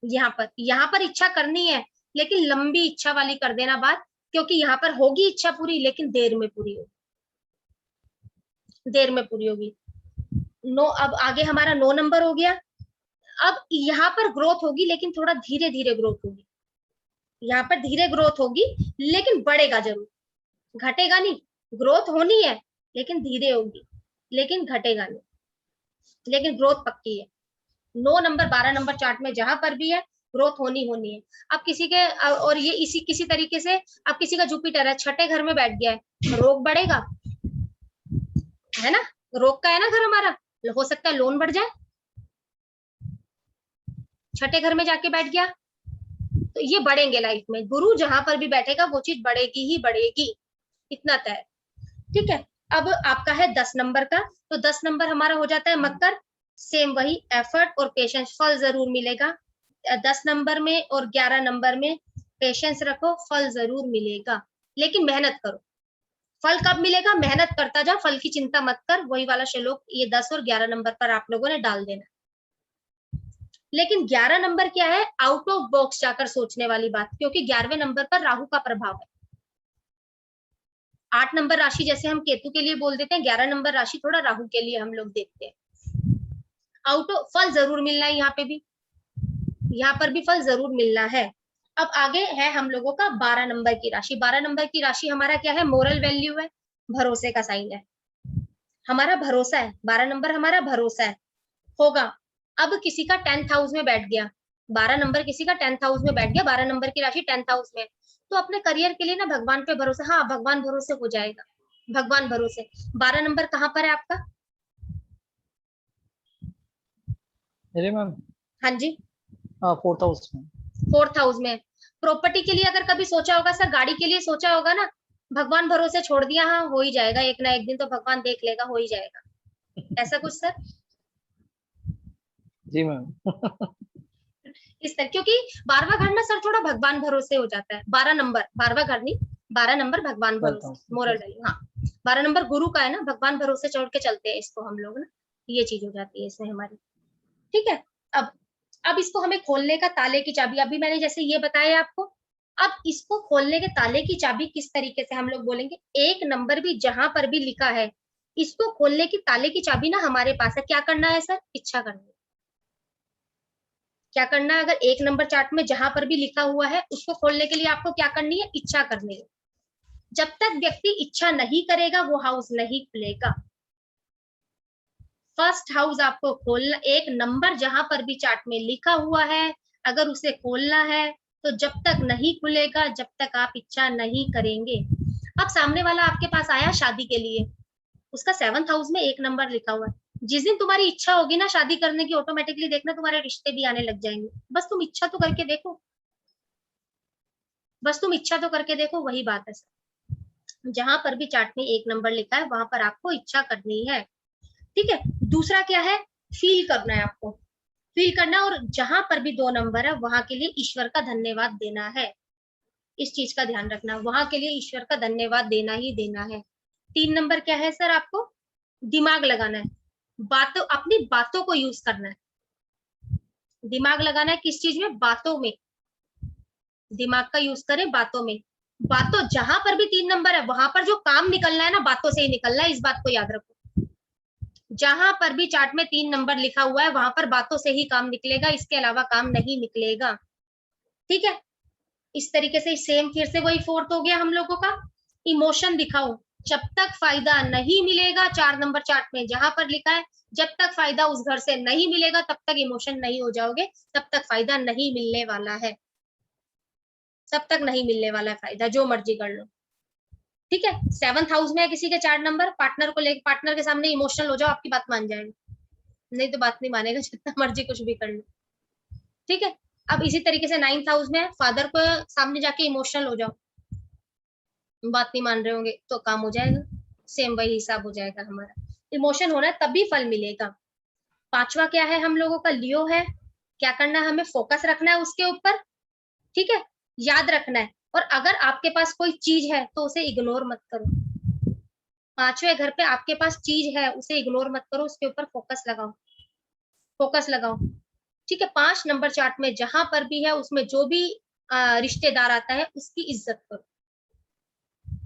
S1: यहाँ पर इच्छा करनी है लेकिन लंबी इच्छा वाली कर देना बात, क्योंकि यहाँ पर होगी इच्छा पूरी लेकिन देर में पूरी होगी, देर में पूरी होगी। अब आगे हमारा 9 नंबर हो गया। अब यहाँ पर ग्रोथ होगी लेकिन थोड़ा धीरे धीरे ग्रोथ होगी, यहाँ पर धीरे ग्रोथ होगी लेकिन बढ़ेगा जरूर, घटेगा नहीं। ग्रोथ होनी है लेकिन धीरे होगी, लेकिन घटेगा नहीं, लेकिन ग्रोथ पक्की है। 9 नंबर 12 नंबर चार्ट में जहां पर भी है ग्रोथ होनी है। अब किसी के और ये किसी तरीके से अब किसी का जुपिटर है, छठे घर में बैठ गया है, रोग बढ़ेगा, है ना, रोग का है ना घर हमारा, हो सकता है लोन बढ़ जाए। छठे घर में जाके बैठ गया तो ये बढ़ेंगे लाइफ में। गुरु जहां पर भी बैठेगा वो चीज बढ़ेगी ही बढ़ेगी, इतना तय। ठीक है। अब आपका है 10 नंबर का, तो 10 नंबर हमारा हो जाता है मकर। सेम वही एफर्ट और पेशेंस, फल जरूर मिलेगा। 10 नंबर में और 11 नंबर में पेशेंस रखो, फल जरूर मिलेगा, लेकिन मेहनत करो। फल कब मिलेगा? मेहनत करता जा, फल की चिंता मत कर। वही वाला श्लोक ये 10 और 11 नंबर पर आप लोगों ने डाल देना। लेकिन 11 नंबर क्या है? आउट ऑफ बॉक्स जाकर सोचने वाली बात, क्योंकि 11वें नंबर पर राहु का प्रभाव है। 8 नंबर राशि जैसे हम केतु के लिए बोल देते हैं, 11 नंबर राशि थोड़ा राहु के लिए हम लोग देखते हैं। फल जरूर मिलना है, यहाँ पे भी, यहाँ पर भी फल जरूर मिलना है। अब आगे है हम लोगों का 12 नंबर की राशि। 12 नंबर की राशि हमारा क्या है, मोरल वैल्यू है, भरोसे का साइन है, हमारा भरोसा है। 12 नंबर हमारा भरोसा है, होगा। अब किसी का 10th हाउस में बैठ गया, 12 नंबर किसी का 10th हाउस में बैठ गया, 12 नंबर की राशि 10th हाउस में, तो अपने करियर के लिए ना भगवान पे भरोसा, हाँ भगवान भरोसे हो जाएगा, भगवान भरोसे। 12 नंबर कहाँ पर है आपका?
S2: मेरे मैम
S1: हाँ जी,
S2: 4th हाउस में।
S1: 4th हाउस में। प्रॉपर्टी के लिए अगर कभी सोचा होगा सर, गाड़ी के लिए सोचा होगा ना, भगवान भरोसे छोड़ दिया, हाँ हो ही जाएगा, एक ना एक दिन तो भगवान देख लेगा, हो ही जाएगा, ऐसा कुछ सर?
S2: जी मैम।
S1: इस तरह, क्योंकि 12वां घर ना सर थोड़ा भगवान भरोसे हो जाता है। 12 नंबर, 12वां घर नहीं, 12 नंबर भगवान भरोसे, मोरल वैल्यू, हाँ 12 नंबर गुरु का है ना, भगवान भरोसे छोड़ के चलते हैं इसको हम लोग ना, ये चीज हो जाती है इसमें हमारी। ठीक है, अब इसको हमें खोलने का ताले की चाबी, अभी मैंने जैसे ये बताया आपको, अब इसको खोलने के ताले की चाबी किस तरीके से हम लोग बोलेंगे, एक नंबर भी जहां पर भी लिखा है, इसको खोलने की ताले की चाबी ना हमारे पास है। क्या करना है सर? इच्छा करनी है। क्या करना है? अगर एक नंबर चार्ट में जहां पर भी लिखा हुआ है, उसको खोलने के लिए आपको क्या करनी है? इच्छा करनी है। जब तक व्यक्ति इच्छा नहीं करेगा, वो हाउस नहीं खुलेगा। फर्स्ट हाउस आपको खोलना, एक नंबर जहां पर भी चार्ट में लिखा हुआ है, अगर उसे खोलना है तो जब तक नहीं खुलेगा, जब तक आप इच्छा नहीं करेंगे। अब सामने वाला आपके पास आया शादी के लिए, उसका 7th हाउस में एक नंबर लिखा हुआ है। जिस दिन तुम्हारी इच्छा होगी ना शादी करने की, ऑटोमेटिकली देखना तुम्हारे रिश्ते भी आने लग जाएंगे। बस तुम इच्छा तो करके देखो, बस तुम इच्छा तो करके देखो, वही बात है सर। जहां पर भी चार्ट में एक नंबर लिखा है, वहां पर आपको इच्छा करनी है। ठीक है, दूसरा क्या है? फील करना है आपको, फील करना, और जहां पर भी 2 नंबर है, वहां के लिए ईश्वर का धन्यवाद देना है। इस चीज का ध्यान रखना, वहां के लिए ईश्वर का धन्यवाद देना ही देना है। 3 नंबर क्या है सर? आपको दिमाग लगाना है, बातों, अपनी बातों को यूज करना है। दिमाग लगाना है किस चीज में? बातों में। दिमाग का यूज करें बातों में। बातों, जहां पर भी 3 नंबर है, वहां पर जो काम निकलना है ना, बातों से ही निकलना है, इस बात को याद रखो। जहां पर भी चार्ट में 3 नंबर लिखा हुआ है, वहां पर बातों से ही काम निकलेगा, इसके अलावा काम नहीं निकलेगा। ठीक है, इस तरीके से सेम, फिर से वही 4th हो गया हम लोगों का। इमोशन दिखाओ, जब तक फायदा नहीं मिलेगा, 4 नंबर चार्ट में जहां पर लिखा है, जब तक फायदा उस घर से नहीं मिलेगा, तब तक इमोशन नहीं हो जाओगे, तब तक फायदा नहीं मिलने वाला है, तब तक नहीं मिलने वाला है फायदा, जो मर्जी कर लो। ठीक है, 7th हाउस में है किसी के 4 नंबर, पार्टनर को लेकर, पार्टनर के सामने इमोशनल हो जाओ, आपकी बात मान जाएगा, नहीं तो बात नहीं मानेगा, जितना मर्जी कुछ भी कर लो। ठीक है, अब इसी तरीके से 9th हाउस में फादर को सामने जाके इमोशनल हो जाओ, बात नहीं मान रहे होंगे तो काम हो जाएगा, सेम वही हिसाब हो जाएगा हमारा। इमोशन होना है तभी फल मिलेगा। 5वां क्या है हम लोगों का? लियो है। क्या करना है? हमें फोकस रखना है उसके ऊपर। ठीक है, याद रखना है, और अगर आपके पास कोई चीज है तो उसे इग्नोर मत करो। 5वें घर पे आपके पास चीज है, उसे इग्नोर मत करो, उसके ऊपर फोकस लगाओ, फोकस लगाओ। ठीक है, 5 नंबर चार्ट में जहां पर भी है, उसमें जो भी रिश्तेदार आता है, उसकी इज्जत करो,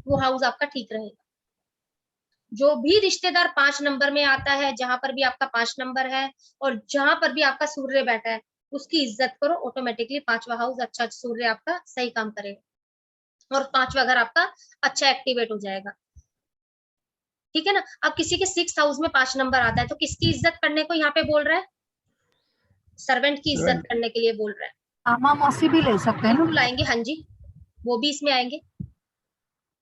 S1: वो हाउस आपका ठीक रहेगा। जो भी रिश्तेदार 5 नंबर में आता है, जहां पर भी आपका 5 नंबर है, और जहां पर भी आपका सूर्य बैठा है, उसकी इज्जत करो, ऑटोमेटिकली 5वां हाउस अच्छा, सूर्य आपका सही काम करेगा, और 5वां घर आपका अच्छा एक्टिवेट हो जाएगा। ठीक है ना। अब किसी के 6th हाउस में 5 नंबर आता है, तो किसकी इज्जत करने को यहाँ पे बोल रहा है? सर्वेंट की इज्जत करने के लिए बोल रहा है।
S5: मामा मौसी भी ले सकते हैं ना?
S1: बिल्कुल आएंगे, हाँ जी, वो भी इसमें आएंगे।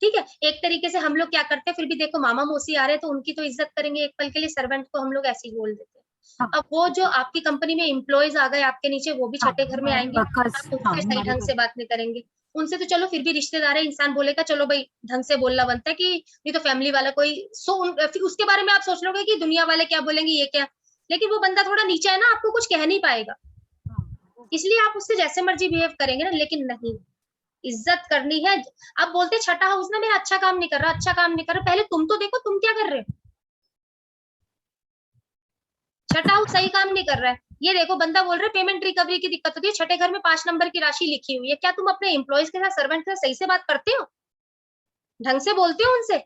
S1: ठीक है, एक तरीके से हम लोग क्या करते हैं, फिर भी देखो मामा मौसी आ रहे हैं तो उनकी तो इज्जत करेंगे एक पल के लिए, सर्वेंट को हम लोग ऐसे ही बोल देते हैं।
S5: हाँ।
S1: अब वो जो आपकी कंपनी में एम्प्लॉयज आ गए आपके नीचे, वो भी छठे घर में आएंगे, आप उनसे सही ढंग से बात नहीं करेंगे, उनसे तो चलो फिर भी रिश्तेदार है, इंसान बोलेगा चलो भाई ढंग से बोलना बनता है, कि ये तो फैमिली वाला कोई फिर उसके बारे में आप सोच लोगे कि दुनिया वाले क्या बोलेंगे, ये क्या, लेकिन वो बंदा थोड़ा नीचे है ना, आपको कुछ कह नहीं पाएगा, इसलिए आप उससे जैसे मर्जी बिहेव करेंगे ना, लेकिन नहीं, इज्जत करनी है। अब बोलते छठा हाउस ना मेरा अच्छा काम नहीं कर रहा, अच्छा काम नहीं कर रहा, पहले तुम तो देखो तुम क्या कर रहे हो। छठा हाउस सही काम नहीं कर रहा है, ये देखो बंदा बोल रहा है पेमेंट रिकवरी की दिक्कत होती है, छठे घर में 5 नंबर की राशि लिखी हुई है, क्या तुम अपने एम्प्लॉयज के साथ, सर्वेंट के साथ सही से बात करते हो, ढंग से बोलते हो उनसे?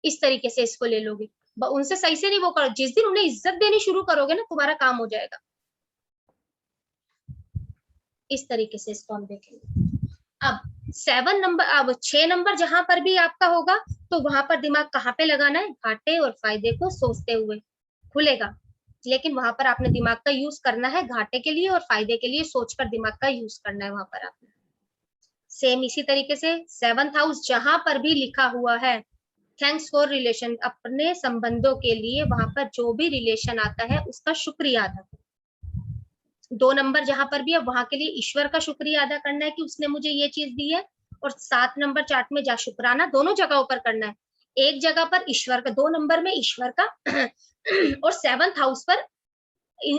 S1: इस तरीके से इसको ले लोगे। उनसे सही से नहीं वो करो, जिस दिन उन्हें इज्जत देनी शुरू करोगे ना तुम्हारा काम हो जाएगा। इस तरीके से इसको हम देखेंगे। अब 7 नंबर, अब 6 नंबर जहां पर भी आपका होगा तो वहां पर दिमाग कहाँ पे लगाना है, घाटे और फायदे को सोचते हुए खुलेगा, लेकिन वहां पर आपने दिमाग का यूज करना है घाटे के लिए और फायदे के लिए सोचकर दिमाग का यूज करना है वहां पर आपने। सेम इसी तरीके से 7th हाउस जहां पर भी लिखा हुआ है थैंक्स फॉर रिलेशन, अपने संबंधों के लिए वहां पर जो भी रिलेशन आता है उसका शुक्रिया अदा करो। 2 नंबर जहां पर भी है वहां के लिए ईश्वर का शुक्रिया अदा करना है कि उसने मुझे ये चीज दी है, और 7 नंबर चार्ट में जा शुक्राना दोनों जगहों पर करना है। एक जगह पर ईश्वर का, 2 नंबर में ईश्वर का और 7th हाउस पर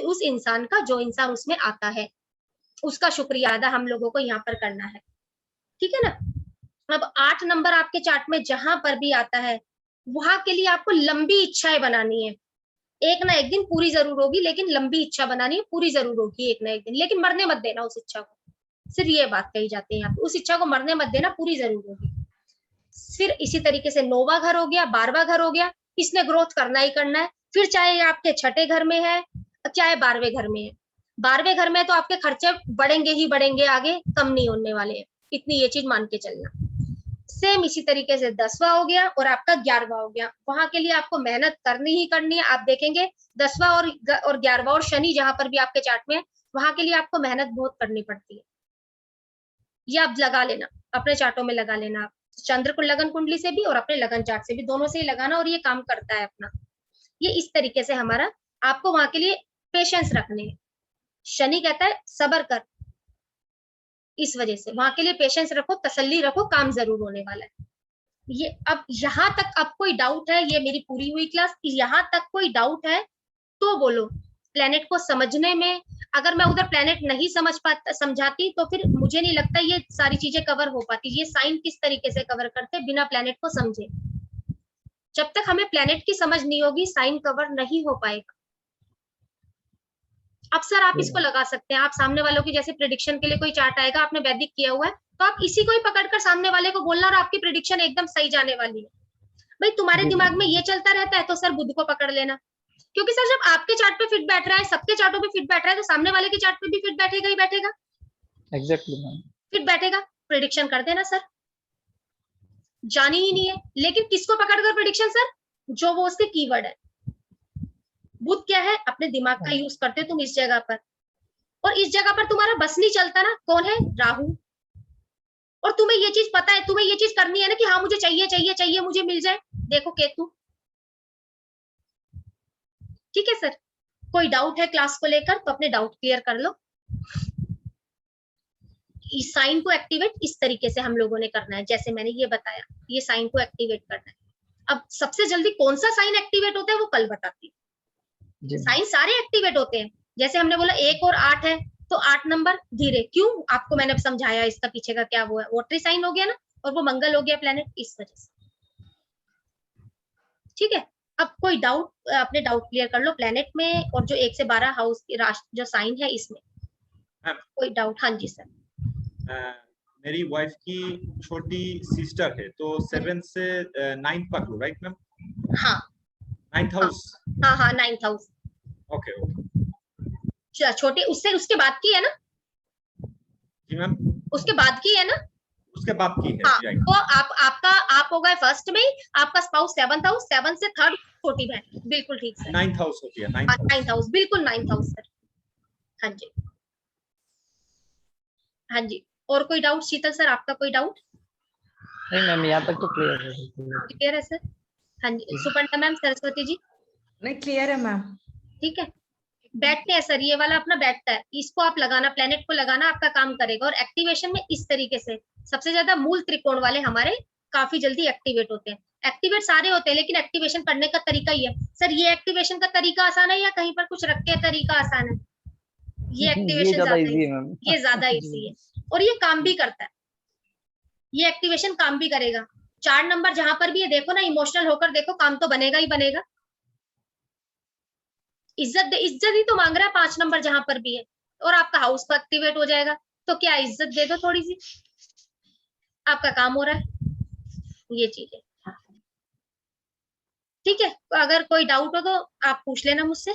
S1: उस इंसान का जो इंसान उसमें आता है उसका शुक्रिया अदा हम लोगों को यहाँ पर करना है। ठीक है ना। अब 8 नंबर आपके चार्ट में जहां पर भी आता है वहां के लिए आपको लंबी इच्छाएं बनानी है, एक ना एक दिन पूरी जरूर होगी, लेकिन लंबी इच्छा बनानी है, पूरी जरूर होगी एक ना एक दिन, लेकिन मरने मत देना उस इच्छा को, सिर्फ ये बात कही जाती है यहाँ पे, उस इच्छा को मरने मत देना, पूरी जरूर होगी। फिर इसी तरीके से 9वां घर हो गया, 12वां घर हो गया, इसने ग्रोथ करना ही करना है, फिर चाहे आपके 6ठे घर में है चाहे 12वें घर में है। 12वें घर में तो आपके खर्चे बढ़ेंगे ही बढ़ेंगे, आगे कम नहीं होने वाले हैं, इतनी ये चीज मान के चलना। सेम इसी तरीके से 10वां हो गया और आपका 11वां हो गया, वहां के लिए आपको मेहनत करनी ही करनी है। आप देखेंगे 10वां और 11वां और शनि जहां पर भी आपके चार्ट में है वहां के लिए आपको मेहनत बहुत करनी पड़ती है। ये आप लगा लेना, अपने चार्टों में लगा लेना, आप चंद्र को लगन कुंडली से भी और अपने लगन चार्ट से भी, दोनों से ही लगाना, और ये काम करता है अपना। ये इस तरीके से हमारा आपको वहां के लिए पेशेंस रखने हैं। शनि कहता है सबर कर, इस वजह से वहां के लिए पेशेंस रखो, तसल्ली रखो, काम जरूर होने वाला है। ये अब यहाँ तक अब कोई डाउट है, ये मेरी पूरी हुई क्लास, यहाँ तक कोई डाउट है तो बोलो। प्लेनेट को समझने में अगर मैं उधर प्लेनेट नहीं समझाती तो फिर मुझे नहीं लगता ये सारी चीजें कवर हो पाती। ये साइन किस तरीके से कवर करते बिना प्लेनेट को समझे, जब तक हमें प्लेनेट की समझ नहीं होगी साइन कवर नहीं हो पाएगा। अब सर आप इसको लगा सकते हैं, आप सामने वालों की जैसे प्रेडिक्शन के लिए कोई चार्ट आएगा, आपने वैदिक किया हुआ है तो आप इसी को ही पकड़कर सामने वाले को बोलना और आपकी प्रेडिक्शन एकदम सही जाने वाली है। भाई तुम्हारे दिमाग में ये चलता रहता है तो सर बुध को पकड़ लेना, क्योंकि सर जब आपके चार्ट पे फिट बैठ रहा है, सबके चार्टों पे फिट बैठ रहा है, तो सामने वाले के चार्ट पे भी फिट बैठेगा ही बैठेगा।
S2: एग्जैक्टली मैम,
S1: फिट बैठेगा, प्रेडिक्शन कर देना सर, जानी ही नहीं है। लेकिन किसको पकड़कर प्रेडिक्शन सर, जो वो उसके कीवर्ड है। बुध क्या है, अपने दिमाग का यूज करते हो तुम इस जगह पर, और इस जगह पर तुम्हारा बस नहीं चलता ना, कौन है, राहु। और तुम्हें ये चीज पता है, तुम्हें ये चीज करनी है ना कि हाँ मुझे चाहिए चाहिए चाहिए, मुझे मिल जाए, देखो केतु। ठीक है सर, कोई डाउट है क्लास को लेकर तो अपने डाउट क्लियर कर लो। इस साइन को एक्टिवेट इस तरीके से हम लोगों ने करना है, जैसे मैंने ये बताया, ये साइन को एक्टिवेट करना है। अब सबसे जल्दी कौन सा साइन एक्टिवेट होता है वो कल बताती हूँ। साइन सारे एक्टिवेट होते हैं, जैसे हमने बोला 1 और 8 है तो 8 नंबर धीरे, क्यों आपको मैंने समझाया इसका पीछे का क्या वो है, वोटरी साइन हो गया ना, और वो मंगल हो गया प्लेनेट, इस वजह से। ठीक है, अब कोई डाउट, अपने डाउट क्लियर कर लो प्लेनेट में और जो 1 से 12 हाउस की राशि जो साइन है इसमें। कोई डाउट? हाँ जी सर।
S4: मेरी वाइफ की छोटी सिस्टर है तो 7 से 9 पकड़ो, राइट मैम?
S1: हाँ
S4: 9th हाउस।
S1: हाँ हाँ 9th हाउस।
S4: ओके ओके,
S1: छोटे उससे उसके बाद की है ना?
S4: जी मैम,
S1: उसके बाद की है ना?
S4: उसके बाद की है।
S1: हाँ, तो आप हो गए फर्स्ट में ही, आपका स्पाउस 7th हाउस, 7 से 3rd छोटी बहन, बिल्कुल ठीक सर।
S4: 9th हाउस हो गया,
S1: 9th हाउस, बिल्कुल 9th हाउस सर। हाँ जी हाँ जी। और कोई डाउट शीतल सर, आपका कोई डाउट?
S2: नहीं मैम, यहाँ तक तो क्लियर है।
S1: क्लियर है सर? हाँ जी। सुपर्णा मैम, सरस्वती जी?
S3: नहीं, क्लियर है मैम।
S1: ठीक है, बैठते हैं सर, ये वाला अपना बैठता है, इसको आप लगाना, प्लेनेट को लगाना, आपका काम करेगा। और एक्टिवेशन में इस तरीके से सबसे ज्यादा मूल त्रिकोण वाले हमारे काफी जल्दी एक्टिवेट होते हैं। एक्टिवेट सारे होते हैं लेकिन एक्टिवेशन करने का तरीका ही है। सर ये एक्टिवेशन का तरीका आसान है या कहीं पर कुछ रख के तरीका आसान है? ये एक्टिवेशन ज्यादा इजी है, ये ज्यादा इजी है और ये काम भी करता है। ये एक्टिवेशन काम भी करेगा। 4 नंबर जहां पर भी है देखो ना, इमोशनल होकर देखो, काम तो बनेगा ही बनेगा। इज्जत ही तो मांग रहा है 5 नंबर जहां पर भी है, और आपका हाउस पर एक्टिवेट हो जाएगा तो क्या इज्जत दे दो थोड़ी सी, आपका काम हो रहा है। ये चीज है। ठीक है, अगर कोई डाउट हो तो आप पूछ लेना मुझसे।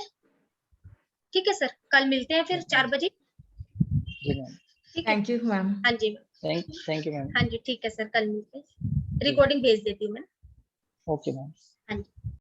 S1: ठीक है सर, कल मिलते हैं फिर 4 बजे।
S2: जी मैम,
S1: ठीक है,
S3: थैंक यू मैम।
S1: हाँ जी मैम,
S2: थैंक यू मैम।
S1: हाँ जी ठीक है सर, कल मिलते हैं। रिकॉर्डिंग भेज देती हूँ मैं।
S2: Okay ma'am.